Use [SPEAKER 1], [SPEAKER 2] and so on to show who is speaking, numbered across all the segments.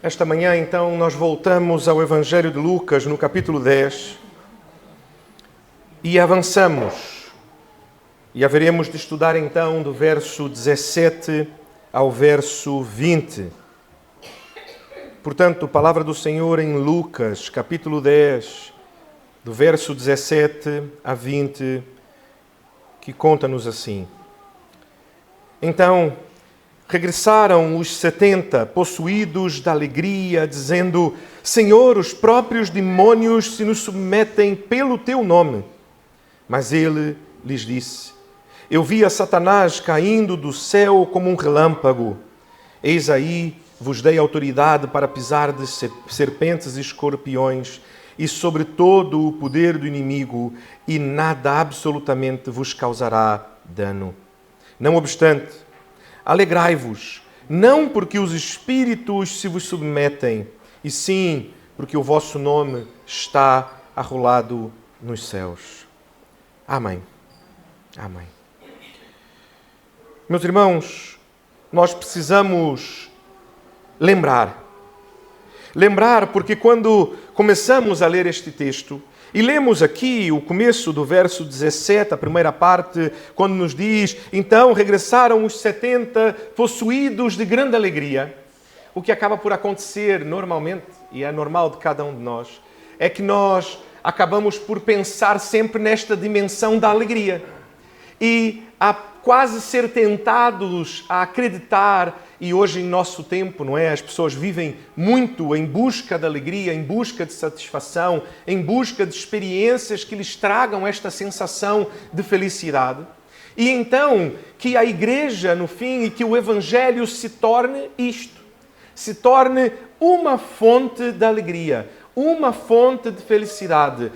[SPEAKER 1] Esta manhã, então, nós voltamos ao Evangelho de Lucas, no capítulo 10, e avançamos. E haveremos de estudar, então, do verso 17 ao verso 20. Portanto, a palavra do Senhor em Lucas, capítulo 10, do verso 17 a 20, que conta-nos assim. Então, regressaram os 70, possuídos de alegria, dizendo: Senhor, os próprios demônios se nos submetem pelo teu nome. Mas ele lhes disse: Eu vi a Satanás caindo do céu como um relâmpago. Eis aí vos dei autoridade para pisar de serpentes e escorpiões e sobre todo o poder do inimigo, e nada absolutamente vos causará dano. Não obstante, alegrai-vos, não porque os espíritos se vos submetem, e sim porque o vosso nome está arrolado nos céus. Amém. Amém. Meus irmãos, nós precisamos lembrar porque quando começamos a ler este texto, e lemos aqui o começo do verso 17, a primeira parte, quando nos diz: Então regressaram os 70 possuídos de grande alegria. O que acaba por acontecer normalmente, e é normal de cada um de nós, é que nós acabamos por pensar sempre nesta dimensão da alegria. E a quase ser tentados a acreditar, e hoje em nosso tempo, não é? As pessoas vivem muito em busca de alegria, em busca de satisfação, em busca de experiências que lhes tragam esta sensação de felicidade. E então, que a igreja, no fim, e que o Evangelho se torne isto. Se torne uma fonte de alegria, uma fonte de felicidade.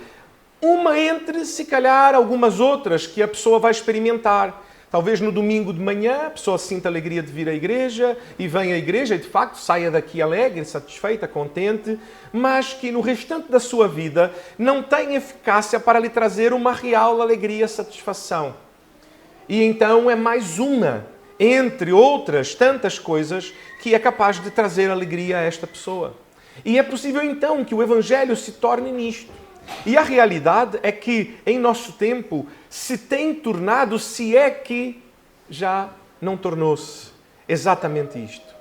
[SPEAKER 1] Uma entre, se calhar, algumas outras que a pessoa vai experimentar. Talvez no domingo de manhã a pessoa sinta a alegria de vir à igreja e venha à igreja e, de facto, saia daqui alegre, satisfeita, contente, mas que no restante da sua vida não tem eficácia para lhe trazer uma real alegria, satisfação. E então é mais uma, entre outras tantas coisas, que é capaz de trazer alegria a esta pessoa. E é possível então que o Evangelho se torne nisto. E a realidade é que, em nosso tempo, se tem tornado, se é que já não tornou-se exatamente isto.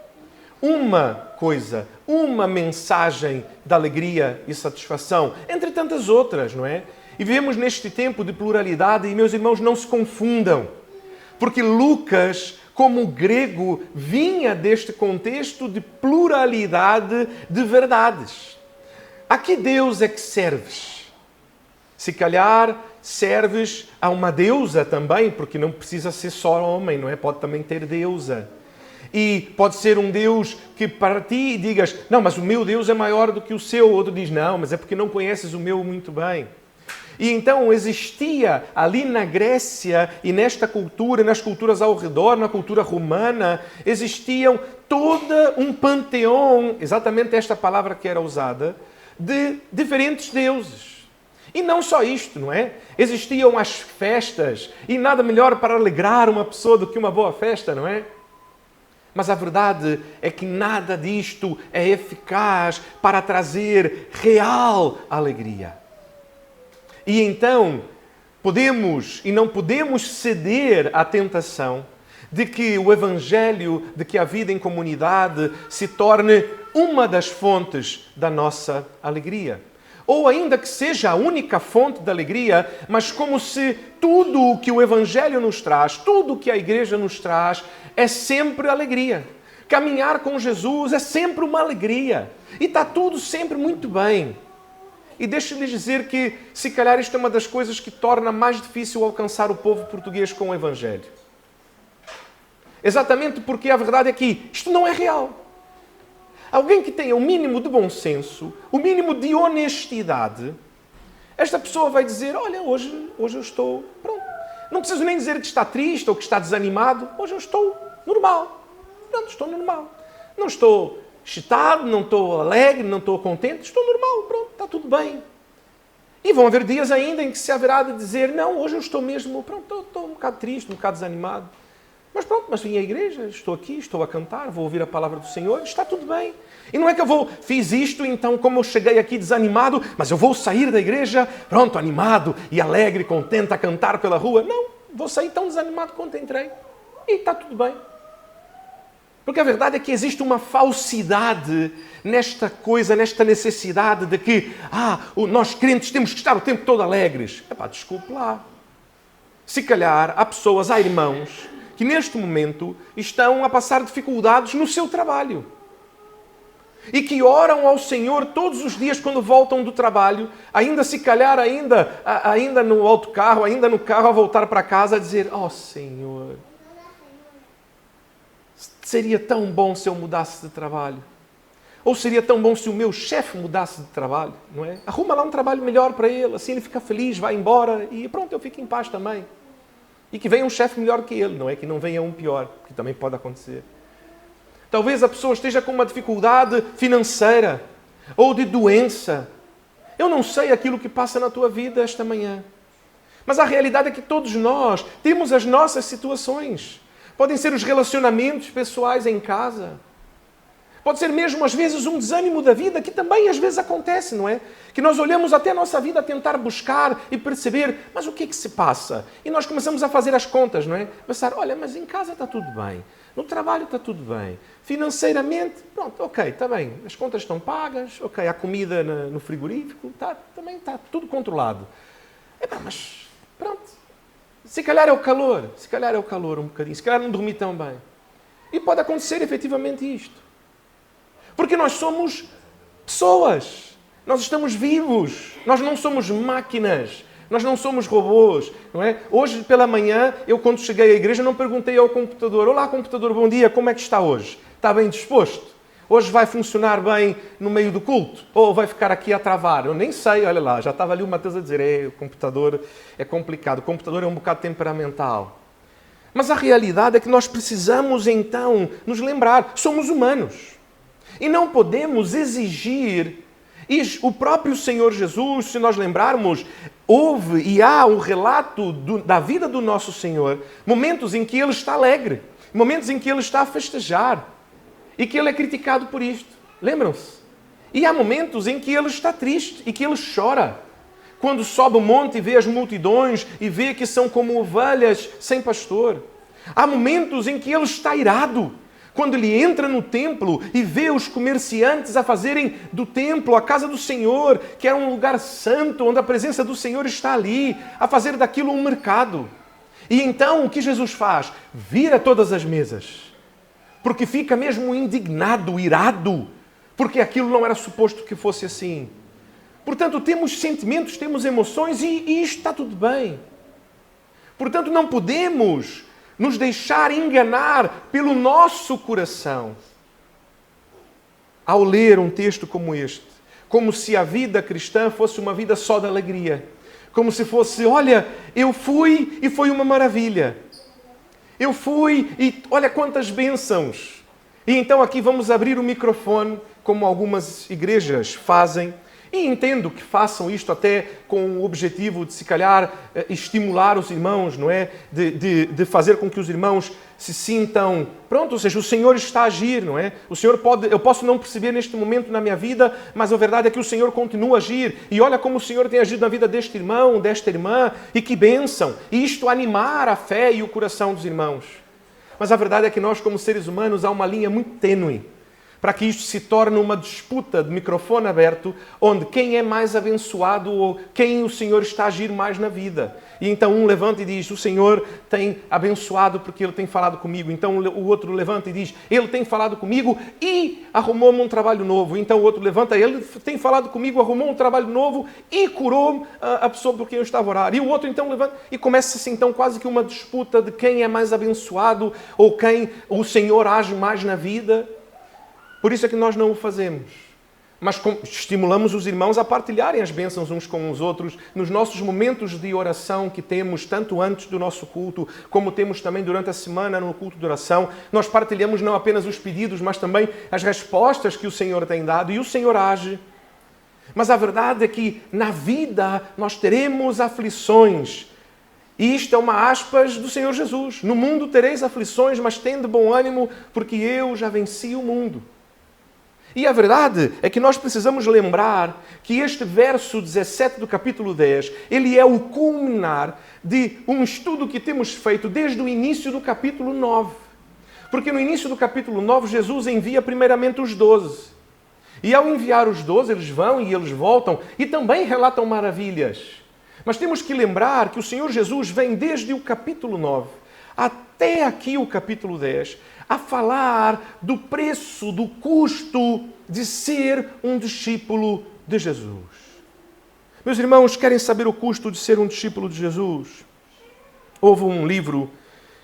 [SPEAKER 1] Uma coisa, uma mensagem de alegria e satisfação, entre tantas outras, não é? E vivemos neste tempo de pluralidade e, meus irmãos, não se confundam. Porque Lucas, como grego, vinha deste contexto de pluralidade de verdades. A que Deus é que serves? Se calhar serves a uma deusa também, porque não precisa ser só homem, não é? Pode também ter deusa. E pode ser um Deus que para ti digas: não, mas o meu Deus é maior do que o seu. Outro diz: não, mas é porque não conheces o meu muito bem. E então existia ali na Grécia e nesta cultura, nas culturas ao redor, na cultura romana, existiam todo um panteão, exatamente esta palavra que era usada, de diferentes deuses. E não só isto, não é? Existiam as festas, e nada melhor para alegrar uma pessoa do que uma boa festa, não é? Mas a verdade é que nada disto é eficaz para trazer real alegria. E então, podemos e não podemos ceder à tentação de que o Evangelho, de que a vida em comunidade se torne uma das fontes da nossa alegria. Ou ainda que seja a única fonte de alegria, mas como se tudo o que o Evangelho nos traz, tudo o que a igreja nos traz, é sempre alegria. Caminhar com Jesus é sempre uma alegria. E está tudo sempre muito bem. E deixe-lhes dizer que, se calhar, isto é uma das coisas que torna mais difícil alcançar o povo português com o Evangelho. Exatamente porque a verdade é que isto não é real. Alguém que tenha o mínimo de bom senso, o mínimo de honestidade, esta pessoa vai dizer: olha, hoje eu estou pronto. Não preciso nem dizer que está triste ou que está desanimado. Hoje eu estou normal. Pronto, estou normal. Não estou excitado, não estou alegre, não estou contente. Estou normal, pronto, está tudo bem. E vão haver dias ainda em que se haverá de dizer: não, hoje eu estou mesmo, pronto, estou um bocado triste, um bocado desanimado. Mas pronto, mas vim à igreja, estou aqui, estou a cantar, vou ouvir a palavra do Senhor, está tudo bem. E não é que fiz isto, então como eu cheguei aqui desanimado, mas eu vou sair da igreja, pronto, animado e alegre, contente a cantar pela rua. Não, vou sair tão desanimado quanto entrei. E está tudo bem. Porque a verdade é que existe uma falsidade nesta coisa, nesta necessidade de que, nós crentes temos que estar o tempo todo alegres. Desculpe lá. Se calhar há pessoas, há irmãos, que neste momento estão a passar dificuldades no seu trabalho. E que oram ao Senhor todos os dias quando voltam do trabalho, ainda se calhar, ainda no autocarro, ainda no carro a voltar para casa a dizer, Senhor, seria tão bom se eu mudasse de trabalho. Ou seria tão bom se o meu chefe mudasse de trabalho, não é? Arruma lá um trabalho melhor para ele, assim ele fica feliz, vai embora e pronto, eu fico em paz também. E que venha um chefe melhor que ele, não é? Que não venha um pior, que também pode acontecer. Talvez a pessoa esteja com uma dificuldade financeira ou de doença. Eu não sei aquilo que passa na tua vida esta manhã. Mas a realidade é que todos nós temos as nossas situações. Podem ser os relacionamentos pessoais em casa. Pode ser mesmo, às vezes, um desânimo da vida, que também às vezes acontece, não é? Que nós olhamos até a nossa vida a tentar buscar e perceber, mas o que é que se passa? E nós começamos a fazer as contas, não é? Pensar, olha, mas em casa está tudo bem, no trabalho está tudo bem, financeiramente, pronto, ok, está bem, as contas estão pagas, ok, há comida no frigorífico, também está tudo controlado. Mas pronto, se calhar é o calor um bocadinho, se calhar não dormi tão bem. E pode acontecer efetivamente isto. Porque nós somos pessoas, nós estamos vivos, nós não somos máquinas, nós não somos robôs, não é? Hoje pela manhã, eu quando cheguei à igreja não perguntei ao computador, olá computador, bom dia, como é que está hoje? Está bem disposto? Hoje vai funcionar bem no meio do culto? Ou vai ficar aqui a travar? Eu nem sei, olha lá, já estava ali o Mateus a dizer, o computador é complicado, o computador é um bocado temperamental. Mas a realidade é que nós precisamos então nos lembrar, somos humanos. E não podemos exigir, e o próprio Senhor Jesus, se nós lembrarmos, houve e há um relato da vida do nosso Senhor, momentos em que Ele está alegre, momentos em que Ele está a festejar, e que Ele é criticado por isto. Lembram-se? E há momentos em que Ele está triste e que Ele chora. Quando sobe o monte e vê as multidões e vê que são como ovelhas sem pastor. Há momentos em que Ele está irado. Quando ele entra no templo e vê os comerciantes a fazerem do templo a casa do Senhor, que era um lugar santo, onde a presença do Senhor está ali, a fazer daquilo um mercado. E então o que Jesus faz? Vira todas as mesas. Porque fica mesmo indignado, irado, porque aquilo não era suposto que fosse assim. Portanto, temos sentimentos, temos emoções e isto está tudo bem. Portanto, não podemos nos deixar enganar pelo nosso coração ao ler um texto como este, como se a vida cristã fosse uma vida só de alegria, como se fosse, olha, eu fui e foi uma maravilha, eu fui e olha quantas bênçãos, e então aqui vamos abrir o microfone, como algumas igrejas fazem. E entendo que façam isto até com o objetivo de, se calhar, estimular os irmãos, não é? De fazer com que os irmãos se sintam... Pronto, ou seja, o Senhor está a agir, não é? O Senhor pode... Eu posso não perceber neste momento na minha vida, mas a verdade é que o Senhor continua a agir. E olha como o Senhor tem agido na vida deste irmão, desta irmã, e que bênção. E isto animar a fé e o coração dos irmãos. Mas a verdade é que nós, como seres humanos, há uma linha muito tênue para que isto se torne uma disputa de microfone aberto, onde quem é mais abençoado ou quem o Senhor está a agir mais na vida. E então um levanta e diz, o Senhor tem abençoado porque Ele tem falado comigo. Então o outro levanta e diz, Ele tem falado comigo e arrumou-me um trabalho novo. Então o outro levanta, Ele tem falado comigo, arrumou um trabalho novo e curou a pessoa por quem eu estava a orar. E o outro então levanta e começa-se então quase que uma disputa de quem é mais abençoado ou quem o Senhor age mais na vida. Por isso é que nós não o fazemos. Mas estimulamos os irmãos a partilharem as bênçãos uns com os outros nos nossos momentos de oração que temos, tanto antes do nosso culto, como temos também durante a semana no culto de oração. Nós partilhamos não apenas os pedidos, mas também as respostas que o Senhor tem dado. E o Senhor age. Mas a verdade é que na vida nós teremos aflições. E isto é uma aspas do Senhor Jesus. No mundo tereis aflições, mas tende bom ânimo, porque eu já venci o mundo. E a verdade é que nós precisamos lembrar que este verso 17 do capítulo 10, ele é o culminar de um estudo que temos feito desde o início do capítulo 9. Porque no início do capítulo 9, Jesus envia primeiramente os 12. E ao enviar os 12, eles vão e eles voltam e também relatam maravilhas. Mas temos que lembrar que o Senhor Jesus vem desde o capítulo 9 até aqui o capítulo 10 a falar do preço, do custo de ser um discípulo de Jesus. Meus irmãos, querem saber o custo de ser um discípulo de Jesus? Houve um livro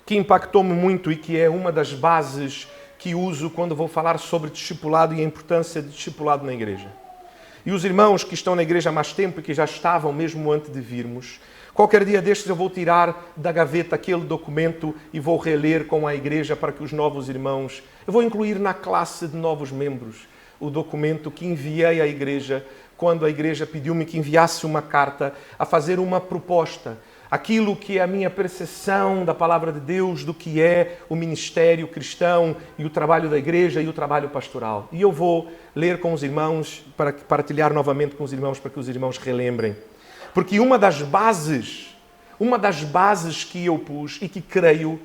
[SPEAKER 1] que impactou-me muito e que é uma das bases que uso quando vou falar sobre discipulado e a importância de discipulado na igreja. E os irmãos que estão na igreja há mais tempo e que já estavam mesmo antes de virmos, qualquer dia destes eu vou tirar da gaveta aquele documento e vou reler com a igreja para que os novos irmãos... Eu vou incluir na classe de novos membros o documento que enviei à igreja quando a igreja pediu-me que enviasse uma carta a fazer uma proposta. Aquilo que é a minha percepção da palavra de Deus, do que é o ministério cristão e o trabalho da igreja e o trabalho pastoral. E eu vou ler com os irmãos, para partilhar novamente com os irmãos, para que os irmãos relembrem. Porque uma das bases que eu pus e que creio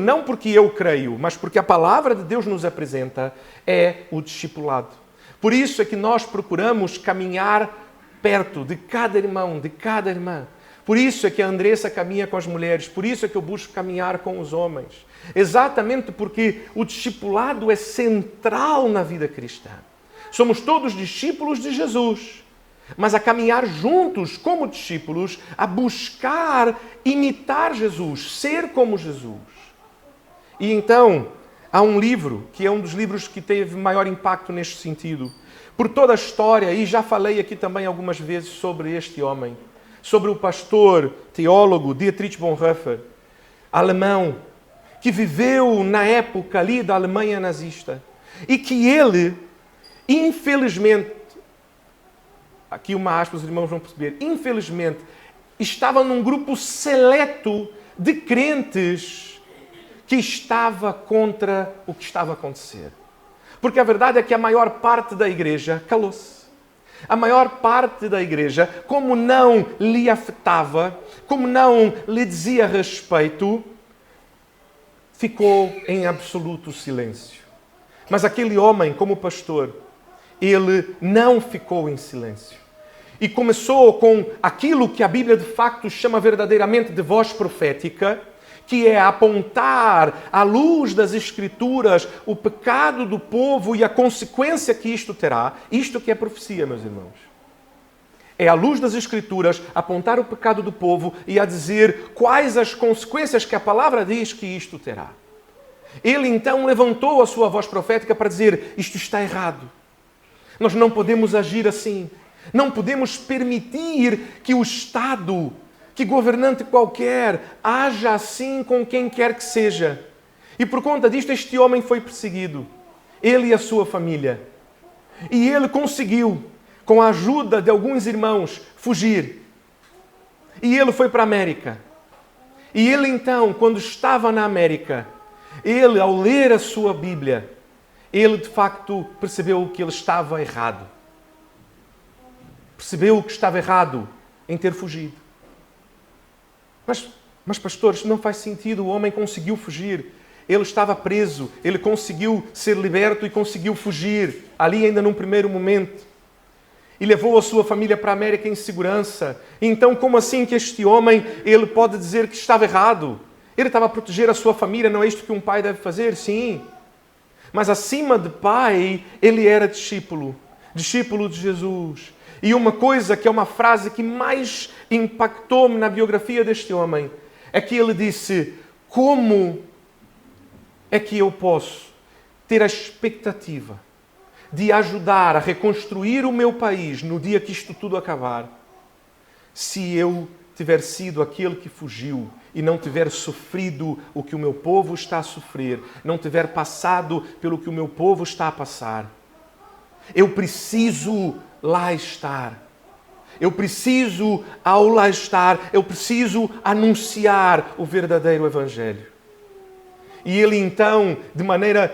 [SPEAKER 1] não porque eu creio, mas porque a palavra de Deus nos apresenta, é o discipulado. Por isso é que nós procuramos caminhar perto de cada irmão, de cada irmã. Por isso é que a Andressa caminha com as mulheres, por isso é que eu busco caminhar com os homens. Exatamente porque o discipulado é central na vida cristã. Somos todos discípulos de Jesus, mas a caminhar juntos como discípulos, a buscar imitar Jesus, ser como Jesus. E então, há um livro, que é um dos livros que teve maior impacto neste sentido. Por toda a história, e já falei aqui também algumas vezes sobre este homem, sobre o pastor, teólogo Dietrich Bonhoeffer, alemão, que viveu na época ali da Alemanha nazista e que ele, infelizmente, aqui uma aspas, os irmãos vão perceber, infelizmente, estava num grupo seleto de crentes que estava contra o que estava a acontecer. Porque a verdade é que a maior parte da igreja calou-se. A maior parte da igreja, como não lhe afetava, como não lhe dizia respeito, ficou em absoluto silêncio. Mas aquele homem, como pastor, ele não ficou em silêncio. E começou com aquilo que a Bíblia de facto chama verdadeiramente de voz profética, que é apontar à luz das Escrituras o pecado do povo e a consequência que isto terá. Isto que é profecia, meus irmãos. É à luz das Escrituras apontar o pecado do povo e a dizer quais as consequências que a palavra diz que isto terá. Ele então levantou a sua voz profética para dizer: isto está errado. Nós não podemos agir assim. Não podemos permitir que o Estado, que governante qualquer, haja assim com quem quer que seja. E por conta disto, este homem foi perseguido. Ele e a sua família. E ele conseguiu, com a ajuda de alguns irmãos, fugir. E ele foi para a América. E ele então, quando estava na América, ele, ao ler a sua Bíblia, ele de facto percebeu que ele estava errado. Percebeu que estava errado em ter fugido. Mas pastores, não faz sentido, o homem conseguiu fugir. Ele estava preso, ele conseguiu ser liberto e conseguiu fugir, ali ainda num primeiro momento. E levou a sua família para a América em segurança. Então, como assim que este homem, ele pode dizer que estava errado? Ele estava a proteger a sua família, não é isto que um pai deve fazer? Sim. Mas acima de pai, ele era discípulo de Jesus. E uma coisa que é uma frase que mais impactou-me na biografia deste homem, é que ele disse: como é que eu posso ter a expectativa de ajudar a reconstruir o meu país no dia que isto tudo acabar, se eu tiver sido aquele que fugiu e não tiver sofrido o que o meu povo está a sofrer, não tiver passado pelo que o meu povo está a passar? Eu preciso lá estar. Eu preciso, ao lá estar, eu preciso anunciar o verdadeiro Evangelho. E ele então,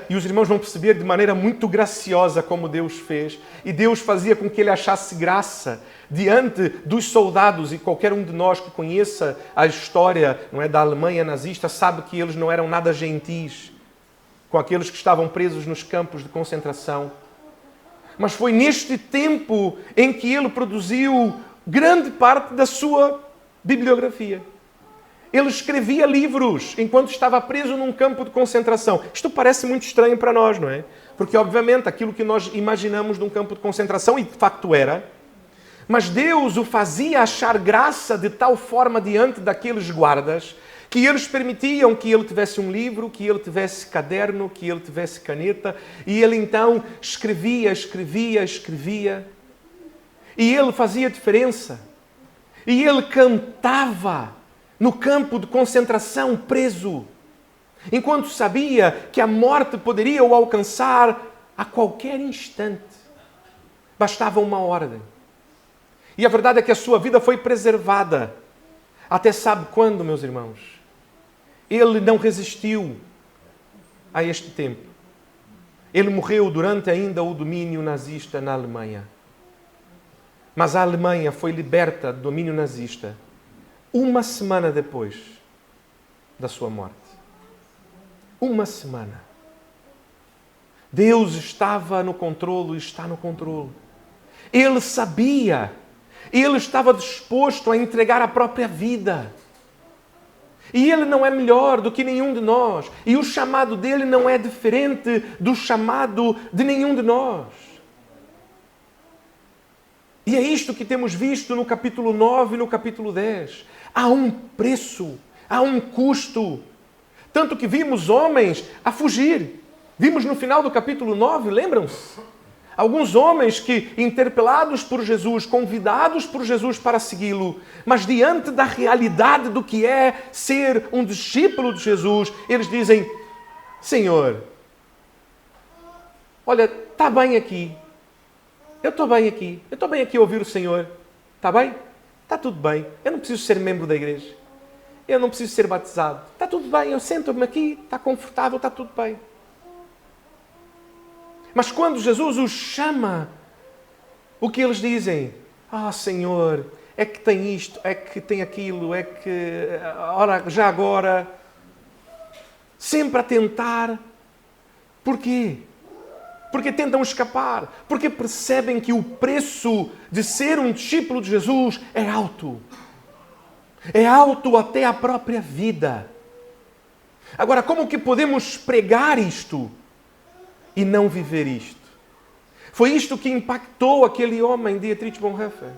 [SPEAKER 1] e os irmãos vão perceber de maneira muito graciosa como Deus fez. E Deus fazia com que ele achasse graça diante dos soldados, e qualquer um de nós que conheça a história, não é, da Alemanha nazista sabe que eles não eram nada gentis com aqueles que estavam presos nos campos de concentração. Mas foi neste tempo em que ele produziu grande parte da sua bibliografia. Ele escrevia livros enquanto estava preso num campo de concentração. Isto parece muito estranho para nós, não é? Porque, obviamente, aquilo que nós imaginamos de um campo de concentração, e de facto era, mas Deus o fazia achar graça de tal forma diante daqueles guardas que eles permitiam que ele tivesse um livro, que ele tivesse caderno, que ele tivesse caneta, e ele então escrevia. E ele fazia diferença. E ele cantava no campo de concentração preso, enquanto sabia que a morte poderia o alcançar a qualquer instante. Bastava uma ordem. E a verdade é que a sua vida foi preservada. Até sabe quando, meus irmãos? Ele não resistiu a este tempo. Ele morreu durante ainda o domínio nazista na Alemanha. Mas a Alemanha foi liberta do domínio nazista uma semana depois da sua morte. Uma semana. Deus estava no controle e está no controle. Ele sabia. Ele estava disposto a entregar a própria vida. E ele não é melhor do que nenhum de nós. E o chamado dele não é diferente do chamado de nenhum de nós. E é isto que temos visto no capítulo 9 e no capítulo 10. Há um preço, há um custo. Tanto que vimos homens a fugir. Vimos no final do capítulo 9, lembram-se? Alguns homens que, interpelados por Jesus, convidados por Jesus para segui-lo, mas diante da realidade do que é ser um discípulo de Jesus, eles dizem: Senhor, olha, está bem aqui. Eu estou bem aqui. Eu estou bem aqui a ouvir o Senhor. Está bem? Está tudo bem. Eu não preciso ser membro da igreja. Eu não preciso ser batizado. Está tudo bem. Eu sento-me aqui. Está confortável. Está tudo bem. Mas quando Jesus os chama, o que eles dizem? Senhor, é que tem isto, é que tem aquilo, é que... Ora, já agora... Sempre a tentar. Porquê? Porque tentam escapar. Porque percebem que o preço de ser um discípulo de Jesus é alto. É alto até a própria vida. Agora, como que podemos pregar isto e não viver isto? Foi isto que impactou aquele homem, Dietrich Bonhoeffer.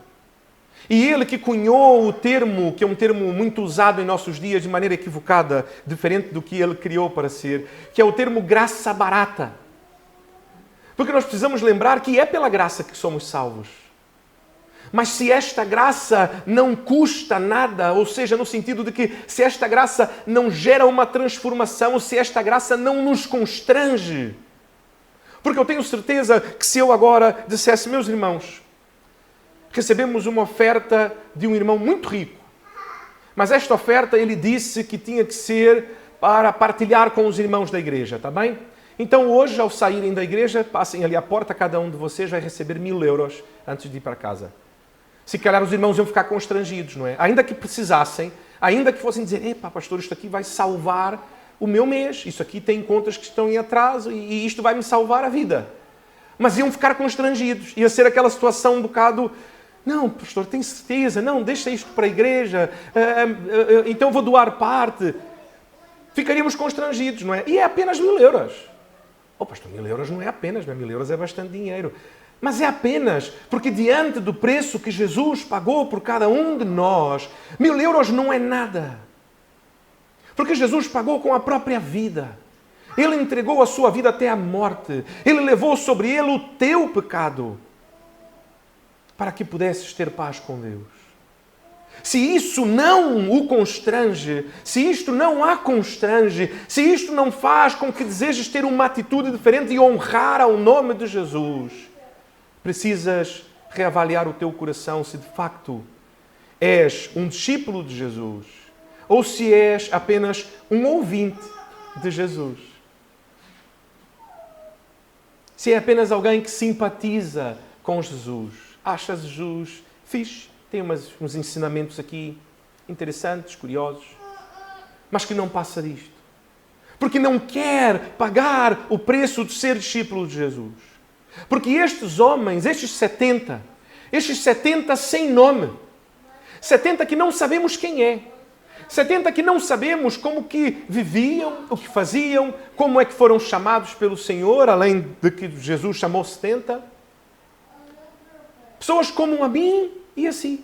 [SPEAKER 1] E ele que cunhou o termo, que é um termo muito usado em nossos dias de maneira equivocada, diferente do que ele criou para ser, que é o termo graça barata. Porque nós precisamos lembrar que é pela graça que somos salvos. Mas se esta graça não custa nada, ou seja, no sentido de que se esta graça não gera uma transformação, ou se esta graça não nos constrange. Porque eu tenho certeza que se eu agora dissesse: meus irmãos, recebemos uma oferta de um irmão muito rico, mas esta oferta ele disse que tinha que ser para partilhar com os irmãos da igreja, está bem? Então hoje, ao saírem da igreja, passem ali à porta, cada um de vocês vai receber 1.000 euros antes de ir para casa. Se calhar os irmãos iam ficar constrangidos, não é? Ainda que precisassem, ainda que fossem dizer: epá, pastor, isto aqui vai salvar o meu mês, isso aqui tem contas que estão em atraso e isto vai me salvar a vida. Mas iam ficar constrangidos, ia ser aquela situação um bocado: não, pastor, tem certeza? Não, deixa isto para a igreja, então vou doar parte. Ficaríamos constrangidos, não é? E é apenas 1.000 euros. Pastor, 1.000 euros não é apenas, não é? 1.000 euros é bastante dinheiro. Mas é apenas porque diante do preço que Jesus pagou por cada um de nós, 1.000 euros não é nada. Porque Jesus pagou com a própria vida. Ele entregou a sua vida até a morte. Ele levou sobre ele o teu pecado para que pudesses ter paz com Deus. Se isso não o constrange, se isto não a constrange, se isto não faz com que desejes ter uma atitude diferente e honrar ao nome de Jesus, precisas reavaliar o teu coração se de facto és um discípulo de Jesus ou se és apenas um ouvinte de Jesus. Se é apenas alguém que simpatiza com Jesus, acha Jesus fixe, tem uns ensinamentos aqui interessantes, curiosos, mas que não passa disto. Porque não quer pagar o preço de ser discípulo de Jesus. Porque estes homens, estes 70 sem nome, 70 que não sabemos quem é, 70 que não sabemos como que viviam, o que faziam, como é que foram chamados pelo Senhor, além de que Jesus chamou 70. Pessoas como a mim e assim.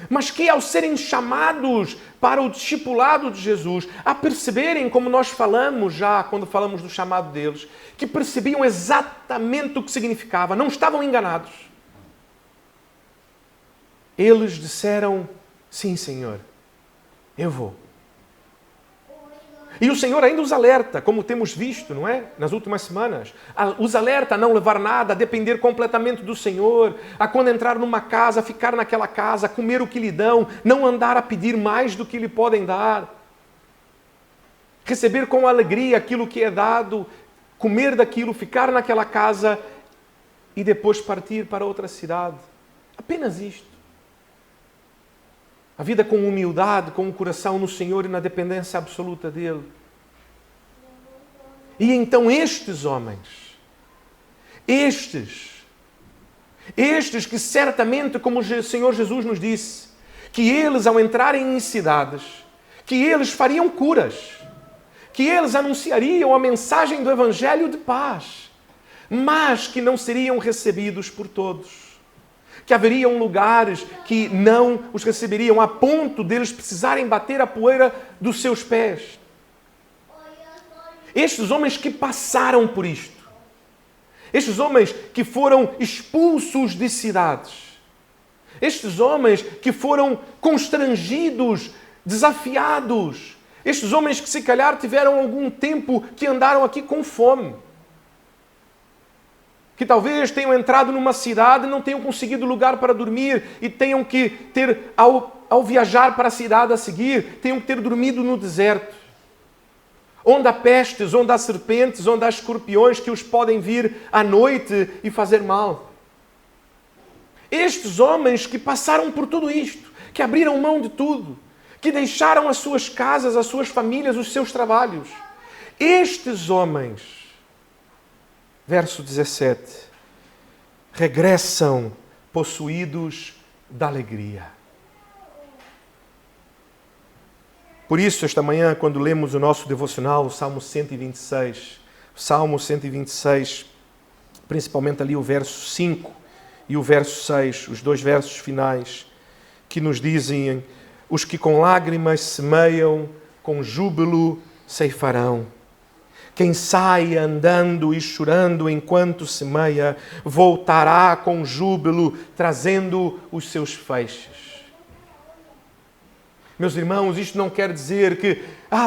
[SPEAKER 1] Mas que ao serem chamados para o discipulado de Jesus, a perceberem, como nós falamos já quando falamos do chamado deles, que percebiam exatamente o que significava, não estavam enganados. Eles disseram, sim, Senhor, eu vou. E o Senhor ainda os alerta, como temos visto, não é? Nas últimas semanas. Os alerta a não levar nada, a depender completamente do Senhor, a quando entrar numa casa, ficar naquela casa, comer o que lhe dão, não andar a pedir mais do que lhe podem dar. Receber com alegria aquilo que é dado, comer daquilo, ficar naquela casa e depois partir para outra cidade. Apenas isto. A vida com humildade, com o coração no Senhor e na dependência absoluta dEle. E então estes homens, estes que certamente, como o Senhor Jesus nos disse, que eles ao entrarem em cidades, que eles fariam curas, que eles anunciariam a mensagem do Evangelho de paz, mas que não seriam recebidos por todos. Que haveriam lugares que não os receberiam a ponto deles precisarem bater a poeira dos seus pés. Estes homens que passaram por isto, estes homens que foram expulsos de cidades, estes homens que foram constrangidos, desafiados, estes homens que se calhar tiveram algum tempo que andaram aqui com fome, que talvez tenham entrado numa cidade e não tenham conseguido lugar para dormir e tenham que ter, ao viajar para a cidade a seguir, tenham que ter dormido no deserto, onde há pestes, onde há serpentes, onde há escorpiões que os podem vir à noite e fazer mal. Estes homens que passaram por tudo isto, que abriram mão de tudo, que deixaram as suas casas, as suas famílias, os seus trabalhos. Estes homens, verso 17, regressam possuídos da alegria. Por isso, esta manhã, quando lemos o nosso devocional, o Salmo 126, principalmente ali o verso 5 e o verso 6, os dois versos finais, que nos dizem: os que com lágrimas semeiam, com júbilo ceifarão. Quem sai andando e chorando enquanto semeia, voltará com júbilo, trazendo os seus feixes. Meus irmãos, isto não quer dizer que,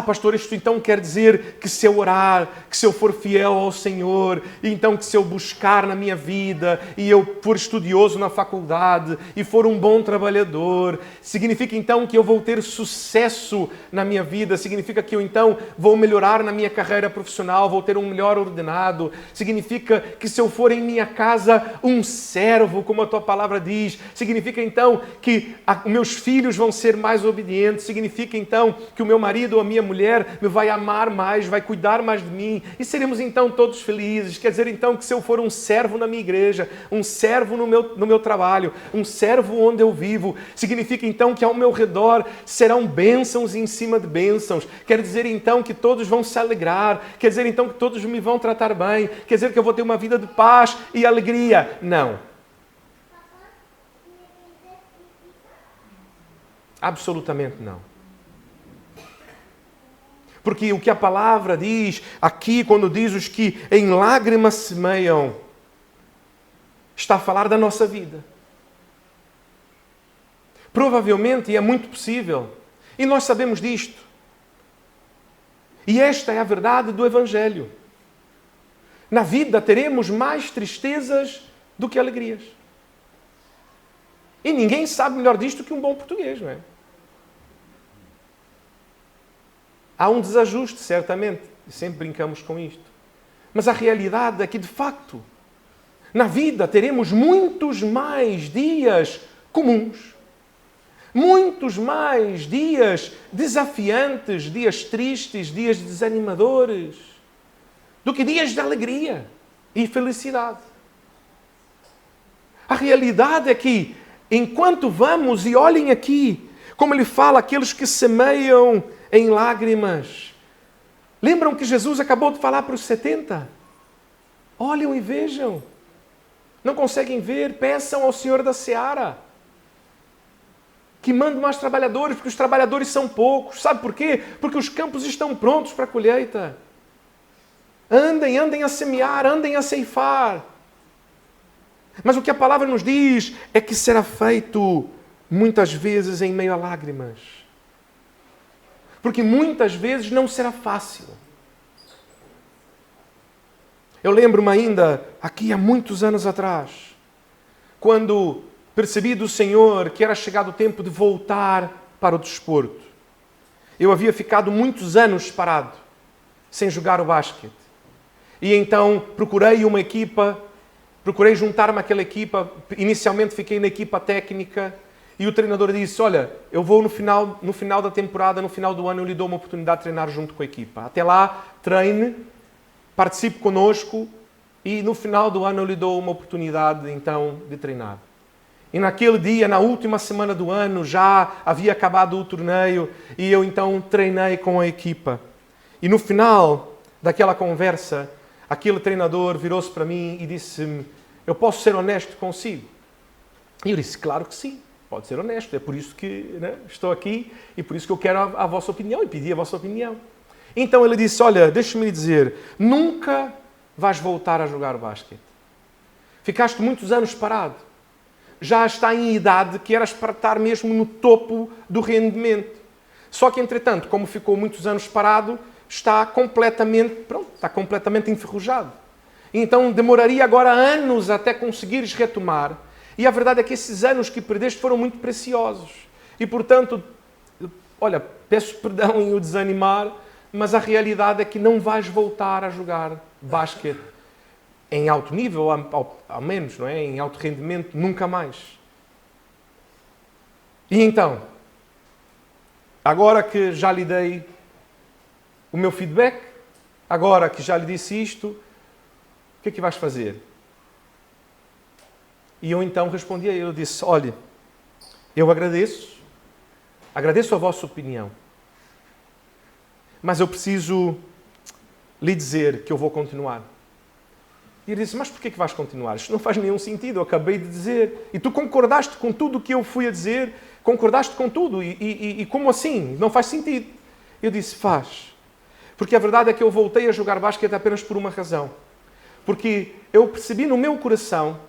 [SPEAKER 1] pastor, isto então quer dizer que se eu orar, que se eu for fiel ao Senhor, e então que se eu buscar na minha vida, e eu for estudioso na faculdade, e for um bom trabalhador, significa então que eu vou ter sucesso na minha vida, significa que eu então vou melhorar na minha carreira profissional, vou ter um melhor ordenado, significa que se eu for em minha casa um servo, como a tua palavra diz, significa então que meus filhos vão ser mais obedientes, significa então que o meu marido ou a minha mulher me vai amar mais, vai cuidar mais de mim e seremos então todos felizes. Quer dizer então que se eu for um servo na minha igreja, um servo no meu trabalho, um servo onde eu vivo, significa então que ao meu redor serão bênçãos em cima de bênçãos. Quer dizer então que todos vão se alegrar, quer dizer então que todos me vão tratar bem, quer dizer que eu vou ter uma vida de paz e alegria. Não. Absolutamente não. Porque o que a palavra diz aqui, quando diz os que em lágrimas semeiam, está a falar da nossa vida. Provavelmente, e é muito possível, e nós sabemos disto, e esta é a verdade do Evangelho. Na vida teremos mais tristezas do que alegrias. E ninguém sabe melhor disto que um bom português, não é? Há um desajuste, certamente, e sempre brincamos com isto. Mas a realidade é que, de facto, na vida teremos muitos mais dias comuns, muitos mais dias desafiantes, dias tristes, dias desanimadores, do que dias de alegria e felicidade. A realidade é que, enquanto vamos, e olhem aqui, como ele fala, aqueles que semeiam em lágrimas. Lembram que Jesus acabou de falar para os 70? Olhem e vejam. Não conseguem ver? Peçam ao Senhor da Seara que mande mais trabalhadores, porque os trabalhadores são poucos. Sabe por quê? Porque os campos estão prontos para a colheita. Andem a semear, andem a ceifar. Mas o que a palavra nos diz é que será feito muitas vezes em meio a lágrimas. Porque muitas vezes não será fácil. Eu lembro-me ainda, aqui há muitos anos atrás, quando percebi do Senhor que era chegado o tempo de voltar para o desporto. Eu havia ficado muitos anos parado, sem jogar o basquete. E então procurei uma equipa, procurei juntar-me àquela equipa. Inicialmente fiquei na equipa técnica e o treinador disse, olha, eu vou no final da temporada, no final do ano, eu lhe dou uma oportunidade de treinar junto com a equipa. Até lá, treine, participe conosco e no final do ano eu lhe dou uma oportunidade, então, de treinar. E naquele dia, na última semana do ano, já havia acabado o torneio e eu então treinei com a equipa. E no final daquela conversa, aquele treinador virou-se para mim e disse-me, eu posso ser honesto consigo? E eu disse, claro que sim, pode ser honesto, é por isso que estou aqui e por isso que eu quero a vossa opinião e pedi a vossa opinião. Então ele disse, olha, deixa-me lhe dizer, nunca vais voltar a jogar basquete. Ficaste muitos anos parado. Já está em idade que eras para estar mesmo no topo do rendimento. Só que, entretanto, como ficou muitos anos parado, está completamente enferrujado. Então demoraria agora anos até conseguires retomar. E a verdade é que esses anos que perdeste foram muito preciosos. E, portanto, olha, peço perdão em o desanimar, mas a realidade é que não vais voltar a jogar basquete em alto nível, ao menos, não é? Em alto rendimento, nunca mais. E então, agora que já lhe dei o meu feedback, agora que já lhe disse isto, o que é que vais fazer? E eu então respondi a ele, eu disse, olha, eu agradeço a vossa opinião, mas eu preciso lhe dizer que eu vou continuar. E ele disse, mas porquê que vais continuar? Isto não faz nenhum sentido, eu acabei de dizer. E tu concordaste com tudo o que eu fui a dizer, concordaste com tudo. E como assim? Não faz sentido. Eu disse, faz. Porque a verdade é que eu voltei a jogar basquete apenas por uma razão. Porque eu percebi no meu coração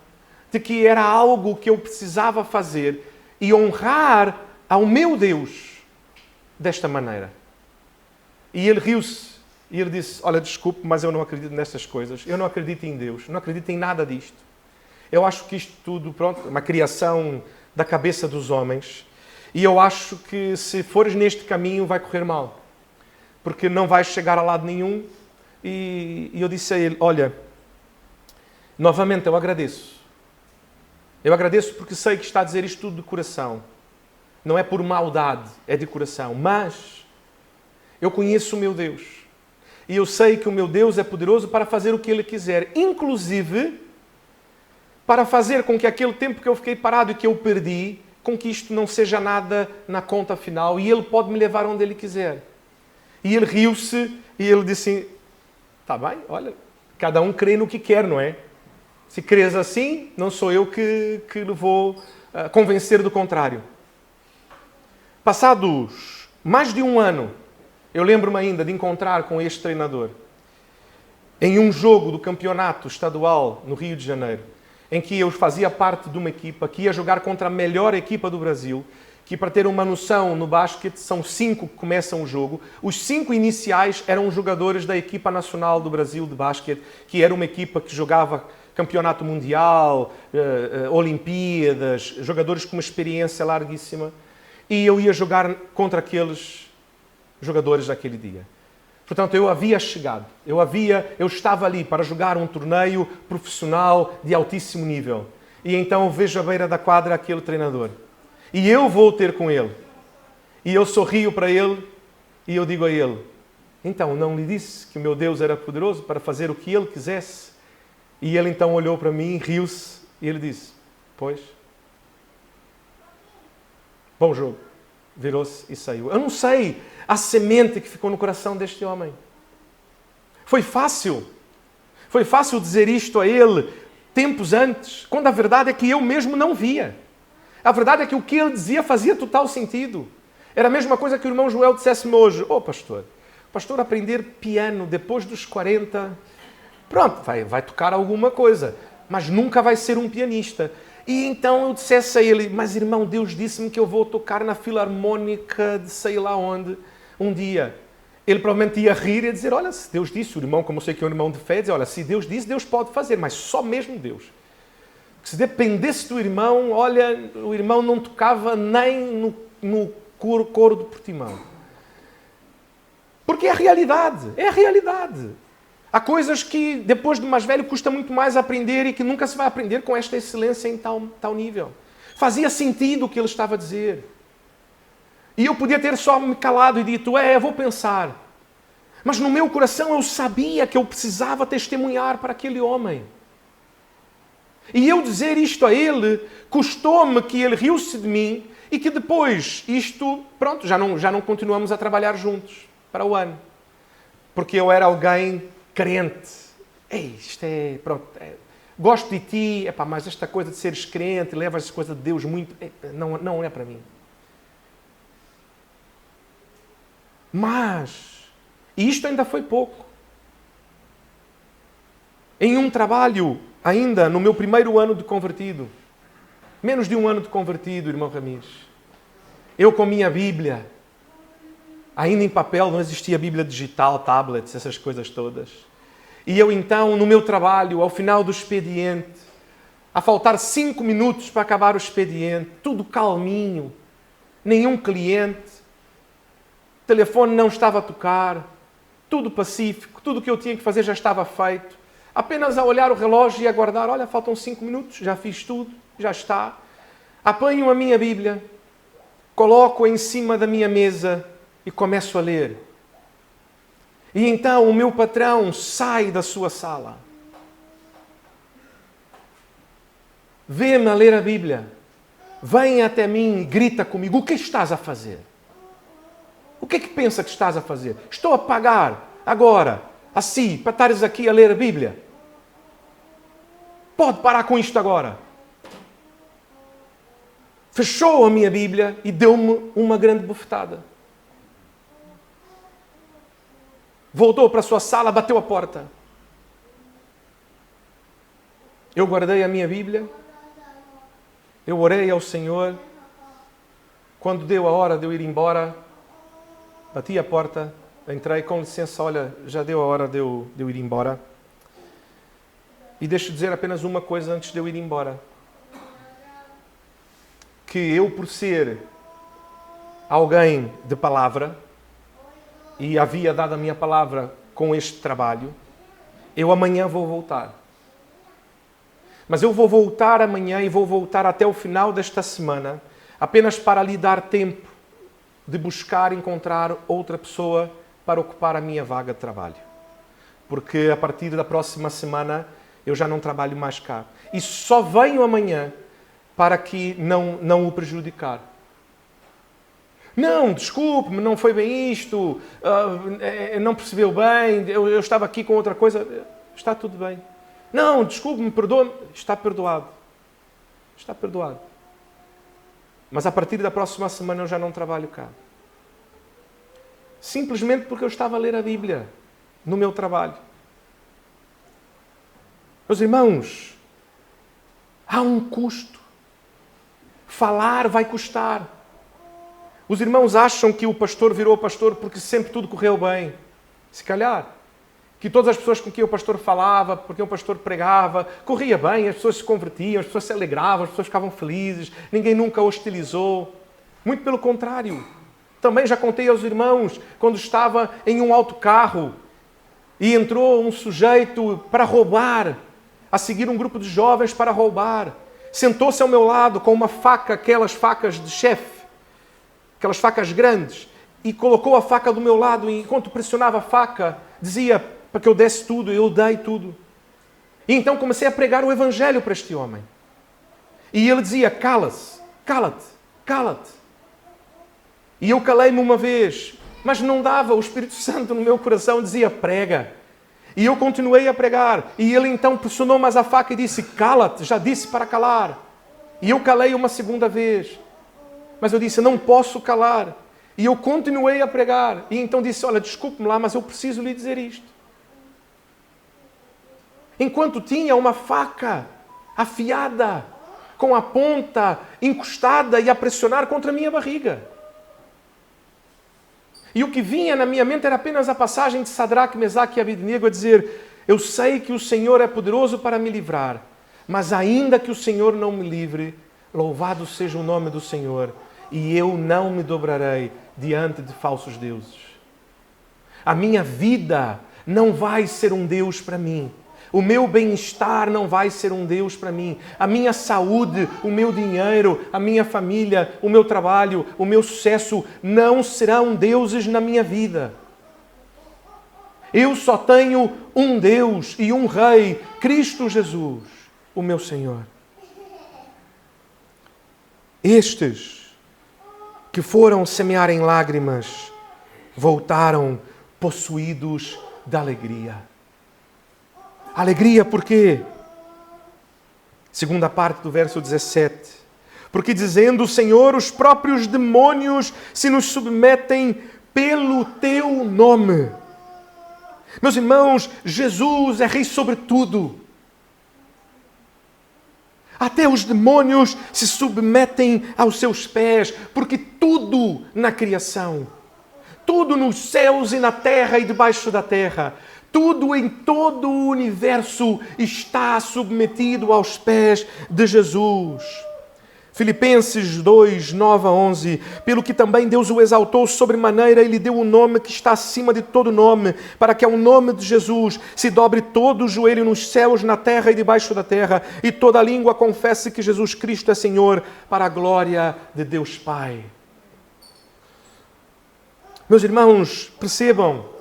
[SPEAKER 1] de que era algo que eu precisava fazer e honrar ao meu Deus desta maneira. E ele riu-se. E ele disse, olha, desculpe, mas eu não acredito nestas coisas. Eu não acredito em Deus. Não acredito em nada disto. Eu acho que isto tudo, pronto, é uma criação da cabeça dos homens. E eu acho que se fores neste caminho vai correr mal. Porque não vais chegar a lado nenhum. E eu disse a ele, olha, novamente eu agradeço. Eu agradeço porque sei que está a dizer isto tudo de coração. Não é por maldade, é de coração. Mas eu conheço o meu Deus. E eu sei que o meu Deus é poderoso para fazer o que Ele quiser. Inclusive, para fazer com que aquele tempo que eu fiquei parado e que eu perdi, com que isto não seja nada na conta final. E Ele pode me levar onde Ele quiser. E ele riu-se e ele disse, está bem, olha, cada um crê no que quer, não é? Se crês assim, não sou eu que lhe vou convencer do contrário. Passados mais de um ano, eu lembro-me ainda de encontrar com este treinador em um jogo do campeonato estadual no Rio de Janeiro, em que eu fazia parte de uma equipa que ia jogar contra a melhor equipa do Brasil, que para ter uma noção, no basquete são 5 que começam o jogo. Os 5 iniciais eram jogadores da equipa nacional do Brasil de basquete, que era uma equipa que jogava campeonato mundial, Olimpíadas, jogadores com uma experiência larguíssima. E eu ia jogar contra aqueles jogadores naquele dia. Portanto, eu havia chegado, eu estava ali para jogar um torneio profissional de altíssimo nível. E então eu vejo à beira da quadra aquele treinador. E eu vou ter com ele. E eu sorrio para ele e eu digo a ele: então, não lhe disse que o meu Deus era poderoso para fazer o que ele quisesse? E ele então olhou para mim, riu-se e ele disse: pois. Bom jogo. Virou-se e saiu. Eu não sei a semente que ficou no coração deste homem. Foi fácil dizer isto a ele tempos antes, quando a verdade é que eu mesmo não via. A verdade é que o que ele dizia fazia total sentido. Era a mesma coisa que o irmão Joel dissesse-me hoje: pastor, aprender piano depois dos 40, pronto, vai tocar alguma coisa, mas nunca vai ser um pianista. E então eu dissesse a ele: mas irmão, Deus disse-me que eu vou tocar na filarmónica de sei lá onde um dia. Ele provavelmente ia rir e dizer: olha, se Deus disse, o irmão, como eu sei que é um irmão de fé, dizer: olha, se Deus disse, Deus pode fazer, mas só mesmo Deus. Se dependesse do irmão, olha, o irmão não tocava nem no coro do Portimão. Porque é a realidade. Há coisas que, depois de mais velho, custa muito mais aprender e que nunca se vai aprender com esta excelência em tal nível. Fazia sentido o que ele estava a dizer. E eu podia ter só me calado e dito: vou pensar. Mas no meu coração eu sabia que eu precisava testemunhar para aquele homem. E eu dizer isto a ele, custou-me que ele riu-se de mim e que depois pronto, já não continuamos a trabalhar juntos para o ano. Porque eu era alguém crente. Gosto de ti, mas esta coisa de seres crente, levas essa coisa de Deus muito... não é para mim. Mas, e isto ainda foi pouco. Em um trabalho, ainda no meu primeiro ano de convertido, menos de um ano de convertido, irmão Ramires, eu com a minha Bíblia, ainda em papel, não existia Bíblia digital, tablets, essas coisas todas. E eu então, no meu trabalho, ao final do expediente, a faltar 5 minutos para acabar o expediente, tudo calminho, nenhum cliente, o telefone não estava a tocar, tudo pacífico, tudo o que eu tinha que fazer já estava feito. Apenas a olhar o relógio e aguardar: olha, faltam 5 minutos, já fiz tudo, já está. Apanho a minha Bíblia, coloco-a em cima da minha mesa e começo a ler. E então o meu patrão sai da sua sala. Vê-me a ler a Bíblia. Vem até mim e grita comigo: o que estás a fazer? O que é que pensa que estás a fazer? Estou a pagar agora, assim, para estares aqui a ler a Bíblia. Pode parar com isto agora. Fechou a minha Bíblia e deu-me uma grande bofetada. Voltou para a sua sala, bateu a porta. Eu guardei a minha Bíblia. Eu orei ao Senhor. Quando deu a hora de eu ir embora, bati a porta, entrei: com licença, olha, já deu a hora de eu ir embora. E deixo dizer apenas uma coisa antes de eu ir embora. Que eu, por ser alguém de palavra, e havia dado a minha palavra com este trabalho, eu amanhã vou voltar. Mas eu vou voltar amanhã e vou voltar até o final desta semana, apenas para lhe dar tempo de buscar, encontrar outra pessoa para ocupar a minha vaga de trabalho. Porque a partir da próxima semana eu já não trabalho mais cá. E só venho amanhã para que não o prejudicar. Não, desculpe-me, não foi bem isto, não percebeu bem, eu estava aqui com outra coisa. Está tudo bem. Não, desculpe-me, perdoe-me. Está perdoado. Está perdoado. Mas a partir da próxima semana eu já não trabalho cá. Simplesmente porque eu estava a ler a Bíblia no meu trabalho. Meus irmãos, há um custo. Falar vai custar. Os irmãos acham que o pastor virou pastor porque sempre tudo correu bem. Se calhar. que todas as pessoas com quem o pastor falava, por quem o pastor pregava, corria bem, as pessoas se convertiam, as pessoas se alegravam, as pessoas ficavam felizes, ninguém nunca hostilizou. Muito pelo contrário. Também já contei aos irmãos, quando estava em um autocarro e entrou um sujeito para roubar, a seguir um grupo de jovens para roubar. Sentou-se ao meu lado com uma faca, aquelas facas de chefe, aquelas facas grandes, e colocou a faca do meu lado e enquanto pressionava a faca, dizia para que eu desse tudo, eu dei tudo. E então comecei a pregar o evangelho para este homem. E ele dizia, cala-se, cala-te, cala-te. E eu calei-me uma vez, mas não dava, o Espírito Santo no meu coração dizia, prega. E eu continuei a pregar. E ele então pressionou mais a faca e disse, cala-te, já disse para calar. E eu calei uma segunda vez. Mas eu disse, não posso calar. E eu continuei a pregar. E então disse, olha, desculpe-me lá, mas eu preciso lhe dizer isto. Enquanto tinha uma faca afiada, com a ponta encostada e a pressionar contra a minha barriga. E o que vinha na minha mente era apenas a passagem de Sadraque, Mesaque e Abednego a dizer, eu sei que o Senhor é poderoso para me livrar, mas ainda que o Senhor não me livre, louvado seja o nome do Senhor, e eu não me dobrarei diante de falsos deuses. A minha vida não vai ser um Deus para mim. O meu bem-estar não vai ser um Deus para mim. A minha saúde, o meu dinheiro, a minha família, o meu trabalho, o meu sucesso não serão deuses na minha vida. Eu só tenho um Deus e um Rei, Cristo Jesus, o meu Senhor. Estes que foram semear em lágrimas voltaram possuídos de alegria. Alegria por quê? Segunda parte do verso 17. Porque dizendo o Senhor, os próprios demônios se nos submetem pelo teu nome. Meus irmãos, Jesus é Rei sobre tudo. Até os demônios se submetem aos seus pés, porque tudo na criação, tudo nos céus e na terra e debaixo da terra, tudo em todo o universo está submetido aos pés de Jesus. Filipenses 2, 9 a 11. Pelo que também Deus o exaltou sobremaneira e lhe deu o nome que está acima de todo nome, para que ao nome de Jesus se dobre todo o joelho nos céus, na terra e debaixo da terra, e toda língua confesse que Jesus Cristo é Senhor, para a glória de Deus Pai. Meus irmãos, percebam,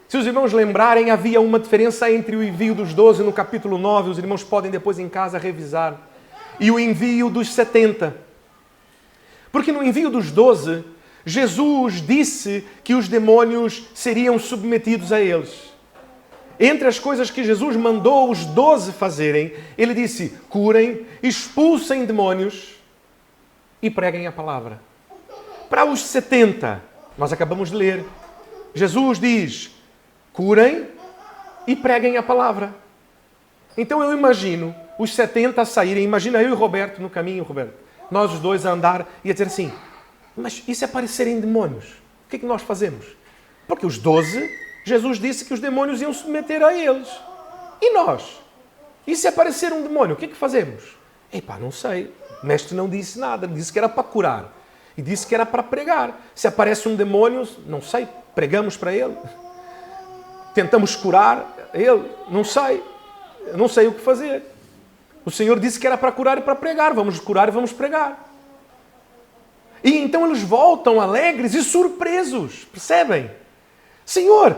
[SPEAKER 1] se os irmãos lembrarem, havia uma diferença entre o envio dos 12 no capítulo 9, os irmãos podem depois em casa revisar, e o envio dos 70. Porque no envio dos 12, Jesus disse que os demônios seriam submetidos a eles. Entre as coisas que Jesus mandou os 12 fazerem, ele disse, curem, expulsem demônios e preguem a palavra. Para os 70, nós acabamos de ler, Jesus diz, curem e preguem a palavra. Então eu imagino os 70 a saírem, imagina eu e Roberto no caminho, Roberto, nós os dois a andar e a dizer assim, mas e se aparecerem demônios? O que é que nós fazemos? Porque os 12, Jesus disse que os demônios iam submeter a eles. E nós? E se aparecer um demônio, o que é que fazemos? Epá, não sei, o mestre não disse nada, disse que era para curar e disse que era para pregar. Se aparece um demônio, não sei, pregamos para ele? Tentamos curar ele? Não sei o que fazer. O Senhor disse que era para curar e para pregar. Vamos curar e vamos pregar. E então eles voltam alegres e surpresos. Percebem? Senhor,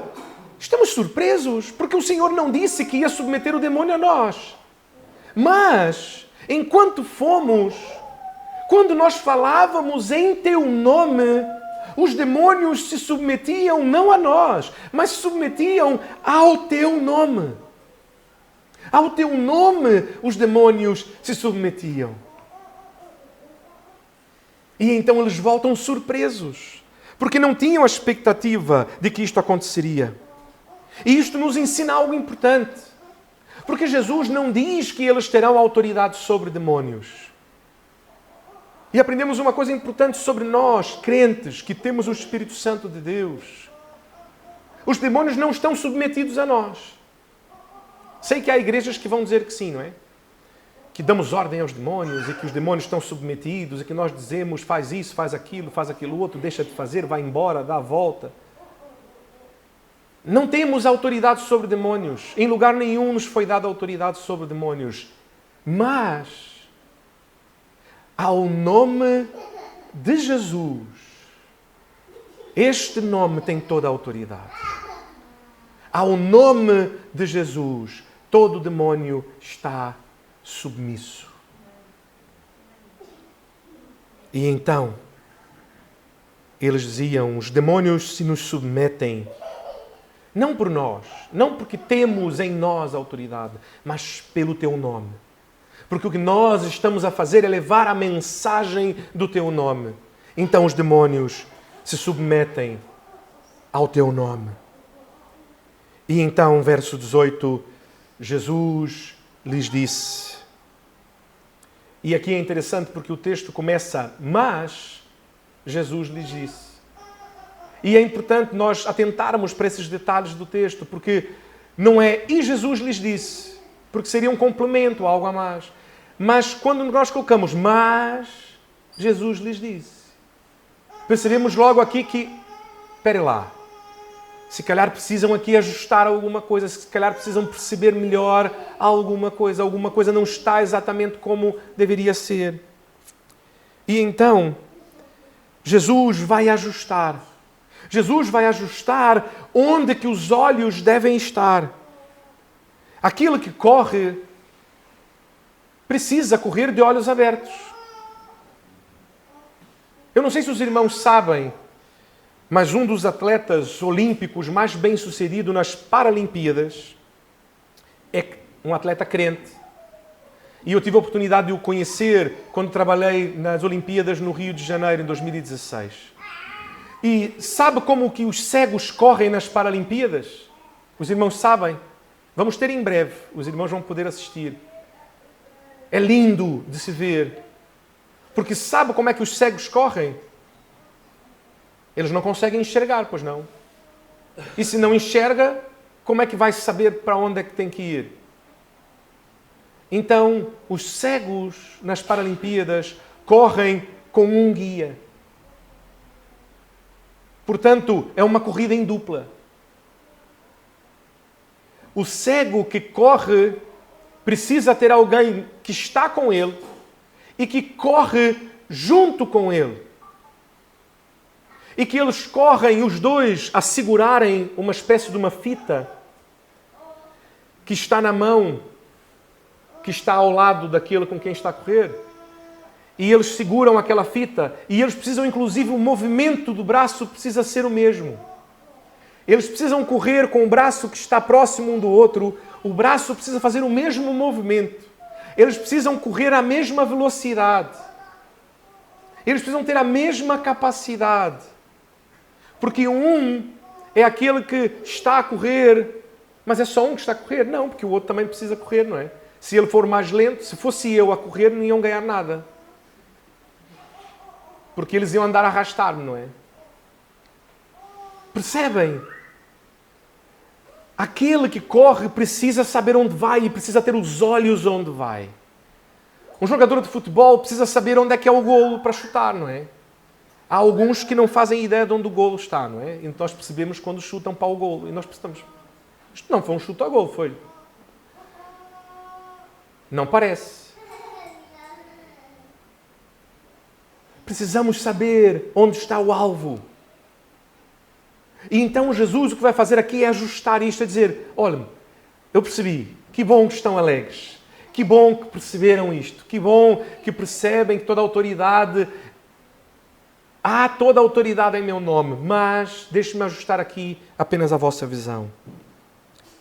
[SPEAKER 1] estamos surpresos porque o Senhor não disse que ia submeter o demônio a nós. Mas, enquanto fomos, quando nós falávamos em teu nome, os demônios se submetiam não a nós, mas se submetiam ao teu nome. Ao teu nome os demônios se submetiam. E então eles voltam surpresos, porque não tinham a expectativa de que isto aconteceria. E isto nos ensina algo importante, porque Jesus não diz que eles terão autoridade sobre demônios. E aprendemos uma coisa importante sobre nós, crentes, que temos o Espírito Santo de Deus. Os demônios não estão submetidos a nós. Sei que há igrejas que vão dizer que sim, não é? Que damos ordem aos demônios e que os demônios estão submetidos e que nós dizemos faz isso, faz aquilo outro, deixa de fazer, vai embora, dá a volta. Não temos autoridade sobre demônios. Em lugar nenhum nos foi dada autoridade sobre demônios. Mas, ao nome de Jesus, este nome tem toda a autoridade. Ao nome de Jesus, todo demônio está submisso. E então, eles diziam, os demônios se nos submetem, não por nós, não porque temos em nós autoridade, mas pelo teu nome. Porque o que nós estamos a fazer é levar a mensagem do teu nome. Então os demônios se submetem ao teu nome. E então, verso 18, Jesus lhes disse. E aqui é interessante porque o texto começa, mas Jesus lhes disse. E é importante nós atentarmos para esses detalhes do texto, porque não é e Jesus lhes disse, porque seria um complemento, algo a mais. Mas quando nós colocamos mas, Jesus lhes disse, percebemos logo aqui que, espere lá, se calhar precisam aqui ajustar alguma coisa, se calhar precisam perceber melhor alguma coisa não está exatamente como deveria ser. E então, Jesus vai ajustar. Jesus vai ajustar onde que os olhos devem estar. Aquilo que corre precisa correr de olhos abertos. Eu não sei se os irmãos sabem, mas um dos atletas olímpicos mais bem-sucedido nas Paralimpíadas é um atleta crente. E eu tive a oportunidade de o conhecer quando trabalhei nas Olimpíadas no Rio de Janeiro, em 2016. E sabe como que os cegos correm nas Paralimpíadas? Os irmãos sabem? Vamos ter em breve. Os irmãos vão poder assistir. É lindo de se ver. Porque sabe como é que os cegos correm? Eles não conseguem enxergar, pois não? E se não enxerga, como é que vai saber para onde é que tem que ir? Então, os cegos nas Paralimpíadas correm com um guia. Portanto, é uma corrida em dupla. O cego que corre precisa ter alguém que está com ele e que corre junto com ele. E que eles correm, os dois, a segurarem uma espécie de uma fita que está na mão, que está ao lado daquele com quem está a correr. E eles seguram aquela fita e eles precisam, inclusive, o movimento do braço precisa ser o mesmo. Eles precisam correr com o braço que está próximo um do outro, o braço precisa fazer o mesmo movimento. Eles precisam correr à mesma velocidade. Eles precisam ter a mesma capacidade. Porque um é aquele que está a correr, mas é só um que está a correr? Não, porque o outro também precisa correr, não é? Se ele for mais lento, se fosse eu a correr, não iam ganhar nada. Porque eles iam andar a arrastar-me, não é? Percebem? Aquele que corre precisa saber onde vai e precisa ter os olhos onde vai. Um jogador de futebol precisa saber onde é que é o golo para chutar, não é? Há alguns que não fazem ideia de onde o golo está, não é? E nós percebemos quando chutam para o golo. E nós pensamos, isto não foi um chute a golo, foi? Não parece. Precisamos saber onde está o alvo. E então Jesus o que vai fazer aqui é ajustar isto, é dizer, olha, eu percebi, que bom que estão alegres, que bom que perceberam isto, que bom que percebem que toda a autoridade, há toda a autoridade em meu nome, mas deixe-me ajustar aqui apenas a vossa visão.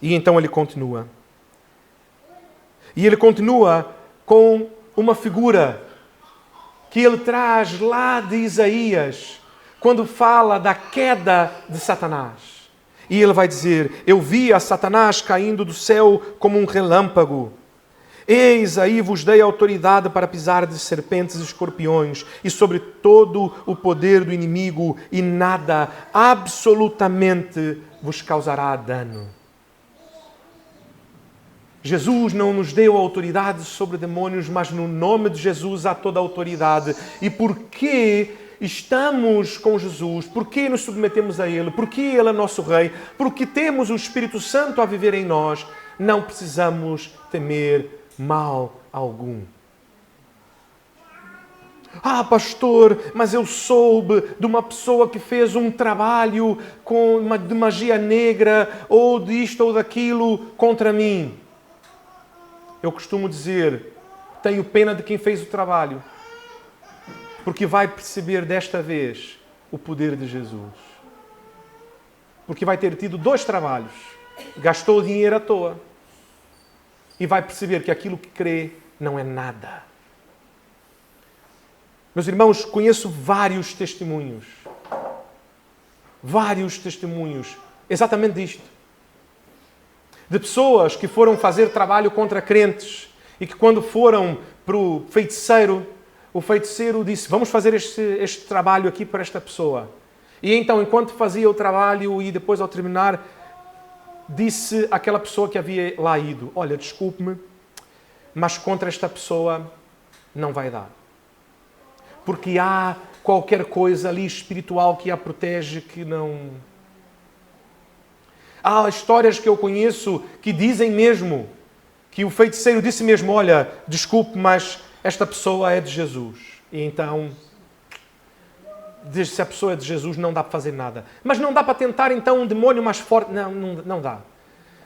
[SPEAKER 1] E então ele continua. E ele continua com uma figura que ele traz lá de Isaías, quando fala da queda de Satanás. E ele vai dizer, eu vi a Satanás caindo do céu como um relâmpago. Eis aí vos dei autoridade para pisar de serpentes e escorpiões e sobre todo o poder do inimigo e nada, absolutamente vos causará dano. Jesus não nos deu autoridade sobre demônios, mas no nome de Jesus há toda a autoridade. E porque estamos com Jesus, porque nos submetemos a Ele, porque Ele é nosso Rei, porque temos o Espírito Santo a viver em nós, não precisamos temer mal algum. Ah, pastor, mas eu soube de uma pessoa que fez um trabalho de magia negra, ou disto ou daquilo, contra mim. Eu costumo dizer, tenho pena de quem fez o trabalho, porque vai perceber desta vez o poder de Jesus. Porque vai ter tido 2 trabalhos, gastou dinheiro à toa, e vai perceber que aquilo que crê não é nada. Meus irmãos, conheço vários testemunhos exatamente disto. De pessoas que foram fazer trabalho contra crentes e que quando foram para o feiticeiro disse, vamos fazer este trabalho aqui para esta pessoa. E então, enquanto fazia o trabalho e depois ao terminar, disse àquela pessoa que havia lá ido, olha, desculpe-me, mas contra esta pessoa não vai dar. Porque há qualquer coisa ali espiritual que a protege que não... Há histórias que eu conheço que dizem mesmo, que o feiticeiro disse mesmo, olha, desculpe, mas esta pessoa é de Jesus. E então, se a pessoa é de Jesus, não dá para fazer nada. Mas não dá para tentar então um demônio mais forte? Não dá.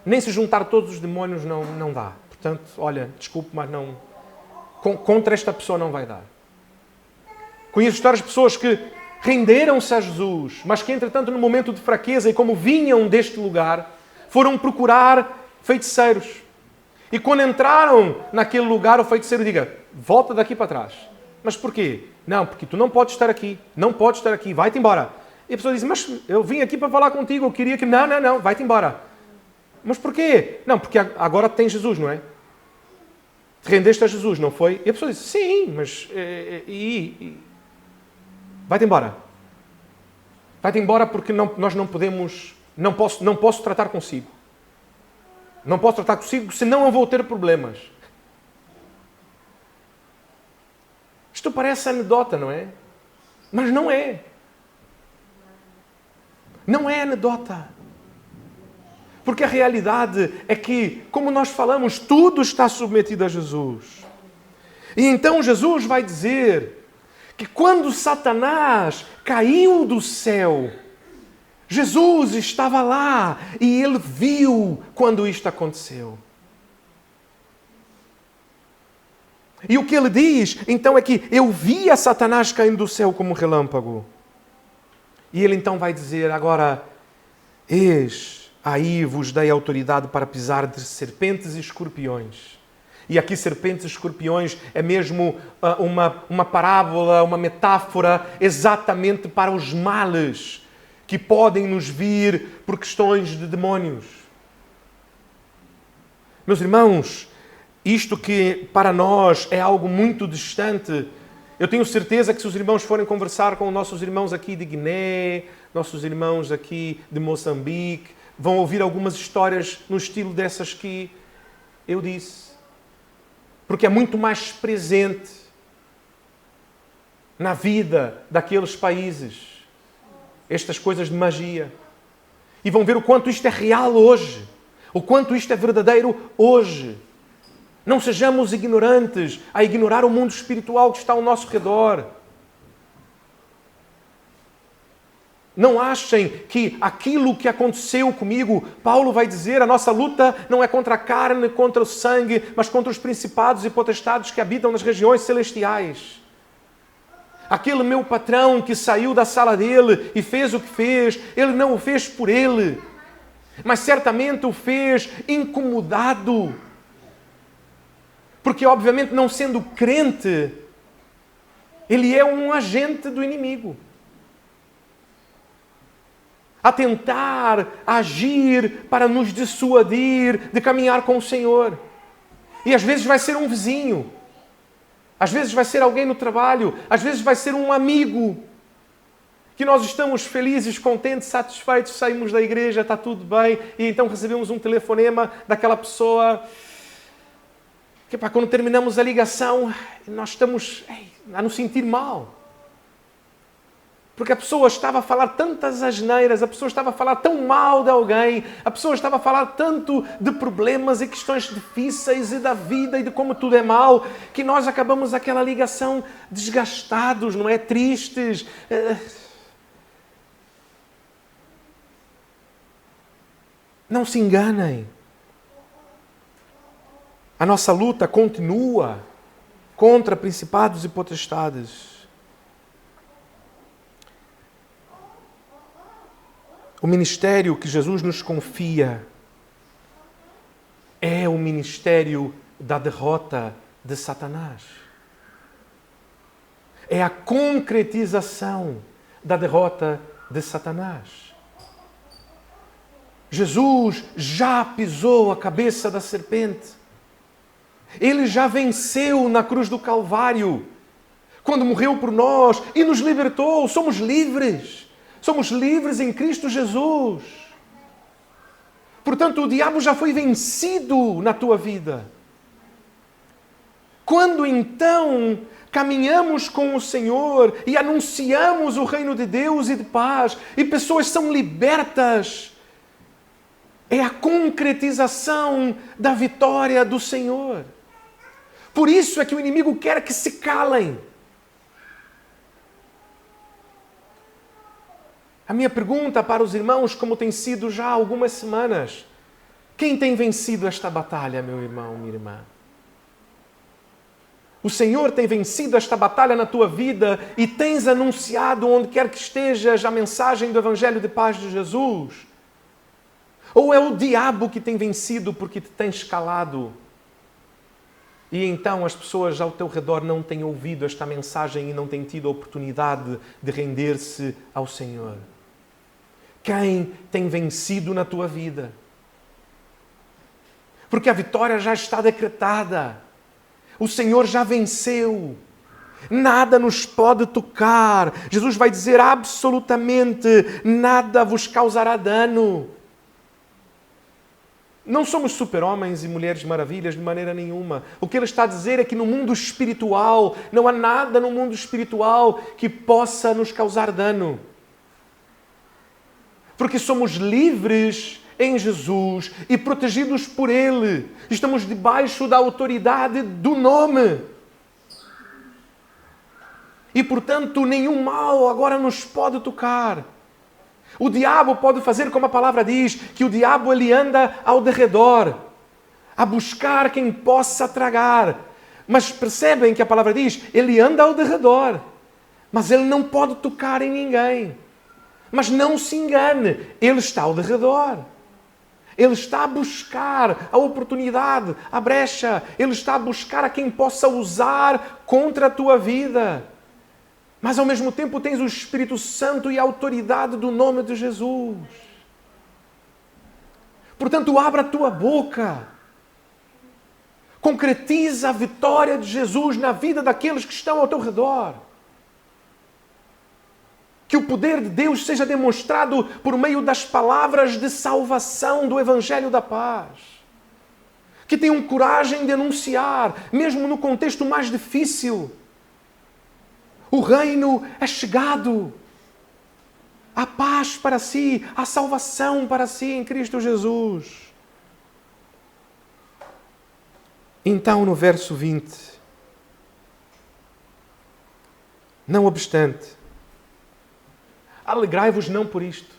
[SPEAKER 1] Nem se juntar todos os demônios não dá. Portanto, olha, desculpe, mas não... Contra esta pessoa não vai dar. Conheço histórias de pessoas que renderam-se a Jesus, mas que, entretanto, no momento de fraqueza e como vinham deste lugar, foram procurar feiticeiros. E quando entraram naquele lugar, o feiticeiro diga, volta daqui para trás. Mas porquê? Não, porque tu não podes estar aqui. Não podes estar aqui. Vai-te embora. E a pessoa diz, mas eu vim aqui para falar contigo. Eu queria que... Não. Vai-te embora. Mas porquê? Não, porque agora tem Jesus, não é? Te rendeste a Jesus, não foi? E a pessoa diz, sim, mas... Vai-te embora. Vai-te embora porque nós não podemos... Não posso tratar consigo. Não posso tratar consigo, senão eu vou ter problemas. Isto parece anedota, não é? Mas não é. Não é anedota. Porque a realidade é que, como nós falamos, tudo está submetido a Jesus. E então Jesus vai dizer que quando Satanás caiu do céu, Jesus estava lá e ele viu quando isto aconteceu. E o que ele diz, então, é que eu via Satanás caindo do céu como um relâmpago. E ele então vai dizer, agora, eis, aí vos dei autoridade para pisar de serpentes e escorpiões. E aqui serpentes e escorpiões é mesmo uma parábola, uma metáfora exatamente para os males que podem nos vir por questões de demónios. Meus irmãos, isto que para nós é algo muito distante, eu tenho certeza que se os irmãos forem conversar com nossos irmãos aqui de Guiné, nossos irmãos aqui de Moçambique, vão ouvir algumas histórias no estilo dessas que eu disse. Porque é muito mais presente na vida daqueles países estas coisas de magia. E vão ver o quanto isto é real hoje. O quanto isto é verdadeiro hoje. Não sejamos ignorantes a ignorar o mundo espiritual que está ao nosso redor. Não achem que aquilo que aconteceu comigo, Paulo vai dizer, a nossa luta não é contra a carne, contra o sangue, mas contra os principados e potestades que habitam nas regiões celestiais. Aquele meu patrão que saiu da sala dele e fez o que fez, ele não o fez por ele, mas certamente o fez incomodado. Porque, obviamente, não sendo crente, ele é um agente do inimigo. A tentar agir para nos dissuadir de caminhar com o Senhor. E às vezes vai ser um vizinho. Às vezes vai ser alguém no trabalho. Às vezes vai ser um amigo. que nós estamos felizes, contentes, satisfeitos, saímos da igreja, está tudo bem, e então recebemos um telefonema daquela pessoa que, quando terminamos a ligação, nós estamos a nos sentir mal. Porque a pessoa estava a falar tantas asneiras, a pessoa estava a falar tão mal de alguém, a pessoa estava a falar tanto de problemas e questões difíceis e da vida e de como tudo é mal, que nós acabamos aquela ligação desgastados, não é? Tristes. Não se enganem. A nossa luta continua contra principados e potestades. O ministério que Jesus nos confia é o ministério da derrota de Satanás. É a concretização da derrota de Satanás. Jesus já pisou a cabeça da serpente. Ele já venceu na cruz do Calvário, quando morreu por nós e nos libertou. Somos livres. Somos livres em Cristo Jesus. Portanto, o diabo já foi vencido na tua vida. Quando então caminhamos com o Senhor e anunciamos o reino de Deus e de paz, e pessoas são libertas, é a concretização da vitória do Senhor. Por isso é que o inimigo quer que se calem. A minha pergunta para os irmãos, como tem sido já há algumas semanas: quem tem vencido esta batalha, meu irmão, minha irmã? O Senhor tem vencido esta batalha na tua vida e tens anunciado onde quer que estejas a mensagem do Evangelho de paz de Jesus? Ou é o diabo que tem vencido porque te tens calado? E então as pessoas ao teu redor não têm ouvido esta mensagem e não têm tido a oportunidade de render-se ao Senhor. Quem tem vencido na tua vida? Porque a vitória já está decretada. O Senhor já venceu. Nada nos pode tocar. Jesus vai dizer absolutamente nada vos causará dano. Não somos super-homens e mulheres maravilhas de maneira nenhuma. O que ele está a dizer é que no mundo espiritual, não há nada no mundo espiritual que possa nos causar dano. Porque somos livres em Jesus e protegidos por Ele. Estamos debaixo da autoridade do nome. E, portanto, nenhum mal agora nos pode tocar. O diabo pode fazer como a palavra diz, que o diabo ele anda ao derredor, a buscar quem possa tragar. Mas percebem que a palavra diz, ele anda ao derredor, mas ele não pode tocar em ninguém. Mas não se engane, ele está ao derredor. Ele está a buscar a oportunidade, a brecha. Ele está a buscar a quem possa usar contra a tua vida. Mas ao mesmo tempo tens o Espírito Santo e a autoridade do nome de Jesus. Portanto, abra a tua boca. Concretiza a vitória de Jesus na vida daqueles que estão ao teu redor. Que o poder de Deus seja demonstrado por meio das palavras de salvação do Evangelho da paz. Que tenham coragem de anunciar, mesmo no contexto mais difícil. O reino é chegado. Há paz para si, há salvação para si em Cristo Jesus. Então, no verso 20, não obstante, alegrai-vos não por isto.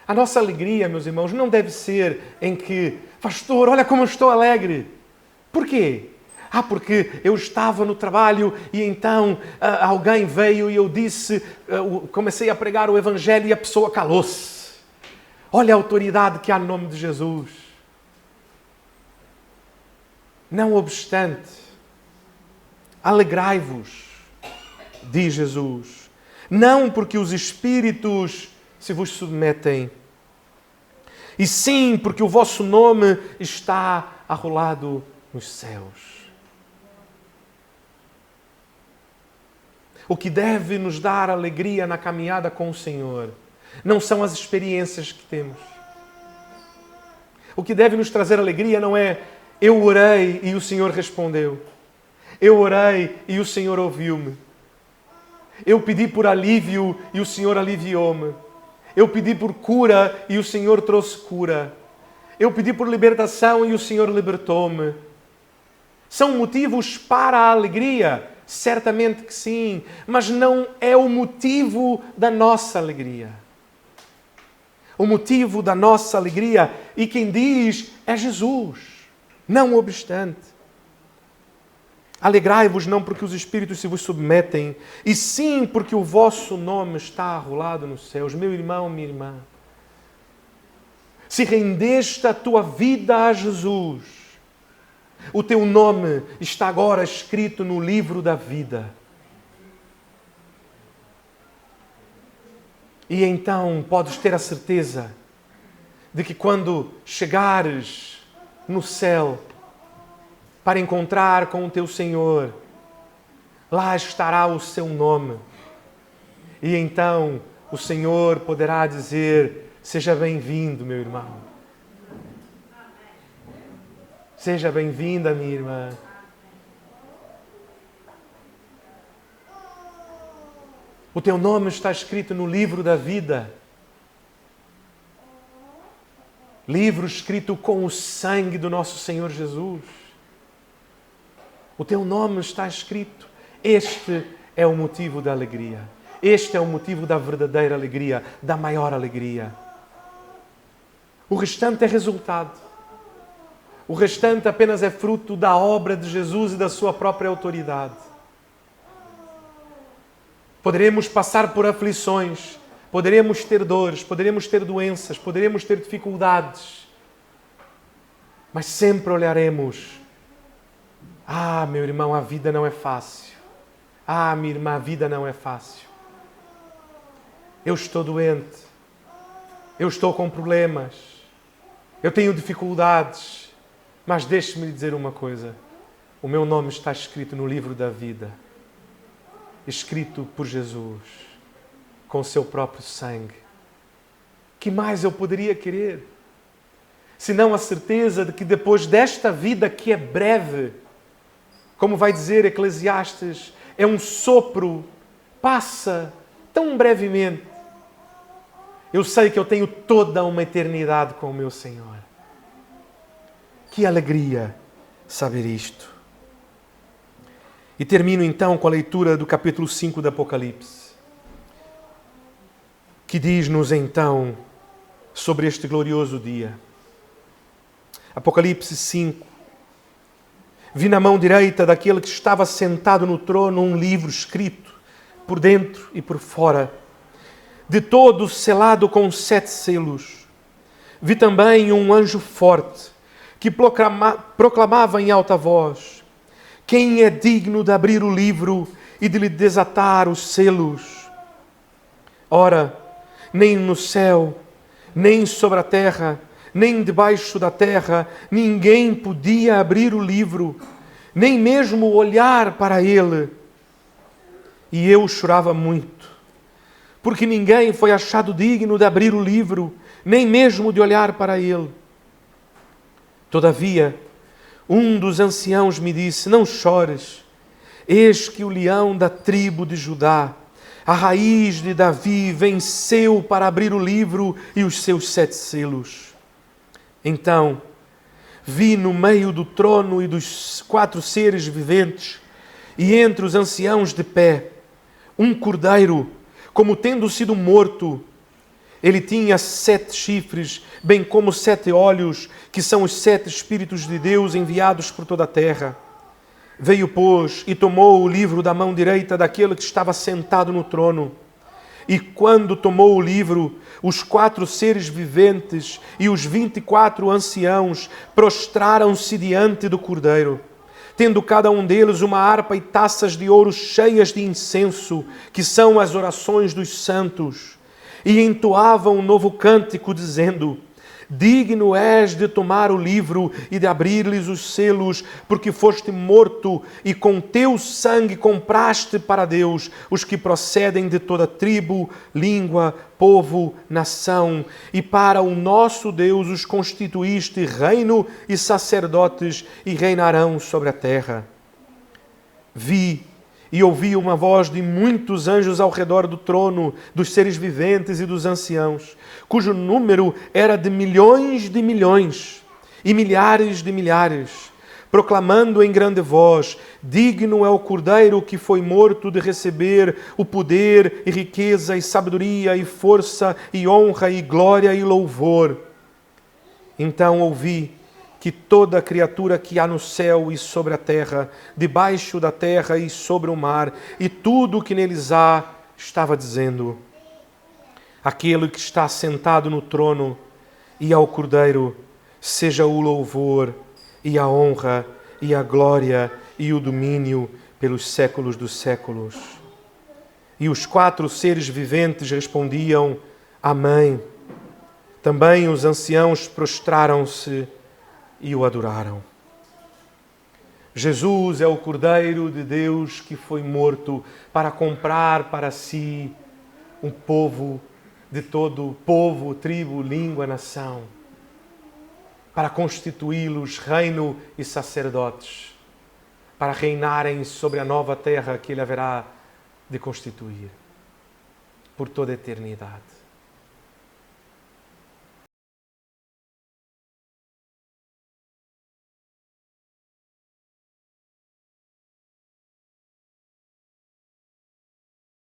[SPEAKER 1] A nossa alegria, meus irmãos, não deve ser em que, pastor, olha como eu estou alegre. Por quê? Porque eu estava no trabalho e então alguém veio e eu disse, comecei a pregar o Evangelho e a pessoa calou-se. Olha a autoridade que há no nome de Jesus. Não obstante, alegrai-vos, diz Jesus. Não porque os espíritos se vos submetem, e sim porque o vosso nome está arrolado nos céus. O que deve nos dar alegria na caminhada com o Senhor não são as experiências que temos. O que deve nos trazer alegria não é eu orei e o Senhor respondeu. Eu orei e o Senhor ouviu-me. Eu pedi por alívio e o Senhor aliviou-me. Eu pedi por cura e o Senhor trouxe cura. Eu pedi por libertação e o Senhor libertou-me. São motivos para a alegria? Certamente que sim, mas não é o motivo da nossa alegria. O motivo da nossa alegria, e quem diz, é Jesus. Não obstante. Alegrai-vos não porque os espíritos se vos submetem, e sim porque o vosso nome está arrolado nos céus. Meu irmão, minha irmã, se rendeste a tua vida a Jesus, o teu nome está agora escrito no livro da vida. E então podes ter a certeza de que quando chegares no céu para encontrar com o teu Senhor, lá estará o seu nome. E então o Senhor poderá dizer: seja bem-vindo, meu irmão. Seja bem-vinda, minha irmã. O teu nome está escrito no livro da vida. Livro escrito com o sangue do nosso Senhor Jesus. O teu nome está escrito. Este é o motivo da alegria. Este é o motivo da verdadeira alegria, da maior alegria. O restante é resultado. O restante apenas é fruto da obra de Jesus e da sua própria autoridade. Poderemos passar por aflições, poderemos ter dores, poderemos ter doenças, poderemos ter dificuldades, mas sempre olharemos: ah, meu irmão, a vida não é fácil. Ah, minha irmã, a vida não é fácil. Eu estou doente, eu estou com problemas, eu tenho dificuldades, mas deixe-me lhe dizer uma coisa: o meu nome está escrito no livro da vida, escrito por Jesus, com o seu próprio sangue. Que mais eu poderia querer? Senão a certeza de que depois desta vida que é breve, como vai dizer Eclesiastes, é um sopro, passa tão brevemente. Eu sei que eu tenho toda uma eternidade com o meu Senhor. Que alegria saber isto. E termino então com a leitura do capítulo 5 do Apocalipse, que diz-nos então sobre este glorioso dia. Apocalipse 5. Vi na mão direita daquele que estava sentado no trono um livro escrito, por dentro e por fora, de todo selado com 7 selos. Vi também um anjo forte, que proclamava em alta voz: quem é digno de abrir o livro e de lhe desatar os selos? Ora, nem no céu, nem sobre a terra, nem debaixo da terra, ninguém podia abrir o livro, nem mesmo olhar para ele. E eu chorava muito, porque ninguém foi achado digno de abrir o livro, nem mesmo de olhar para ele. Todavia, um dos anciãos me disse: não chores, eis que o leão da tribo de Judá, a raiz de Davi, venceu para abrir o livro e os seus 7 selos. Então, vi no meio do trono e dos 4 seres viventes, e entre os anciãos de pé, um cordeiro, como tendo sido morto. Ele tinha 7 chifres, bem como 7 olhos, que são os 7 Espíritos de Deus enviados por toda a terra. Veio, pois, e tomou o livro da mão direita daquele que estava sentado no trono. E quando tomou o livro, os 4 seres viventes e os 24 anciãos prostraram-se diante do Cordeiro, tendo cada um deles uma harpa e taças de ouro cheias de incenso, que são as orações dos santos, e entoavam um novo cântico, dizendo: digno és de tomar o livro e de abrir-lhes os selos, porque foste morto e com teu sangue compraste para Deus os que procedem de toda tribo, língua, povo, nação, e para o nosso Deus os constituíste reino e sacerdotes, e reinarão sobre a terra. Vi e ouvi uma voz de muitos anjos ao redor do trono, dos seres viventes e dos anciãos, cujo número era de milhões e milhares de milhares, proclamando em grande voz: digno é o Cordeiro que foi morto de receber o poder e riqueza e sabedoria e força e honra e glória e louvor. Então ouvi que toda criatura que há no céu e sobre a terra, debaixo da terra e sobre o mar, e tudo o que neles há, estava dizendo: aquele que está sentado no trono e ao Cordeiro, seja o louvor e a honra e a glória e o domínio pelos séculos dos séculos. E os 4 seres viventes respondiam: Amém. Também os anciãos prostraram-se e o adoraram. Jesus é o Cordeiro de Deus que foi morto para comprar para si um povo de todo povo, tribo, língua, nação, para constituí-los reino e sacerdotes, para reinarem sobre a nova terra que Ele haverá de constituir por toda a eternidade.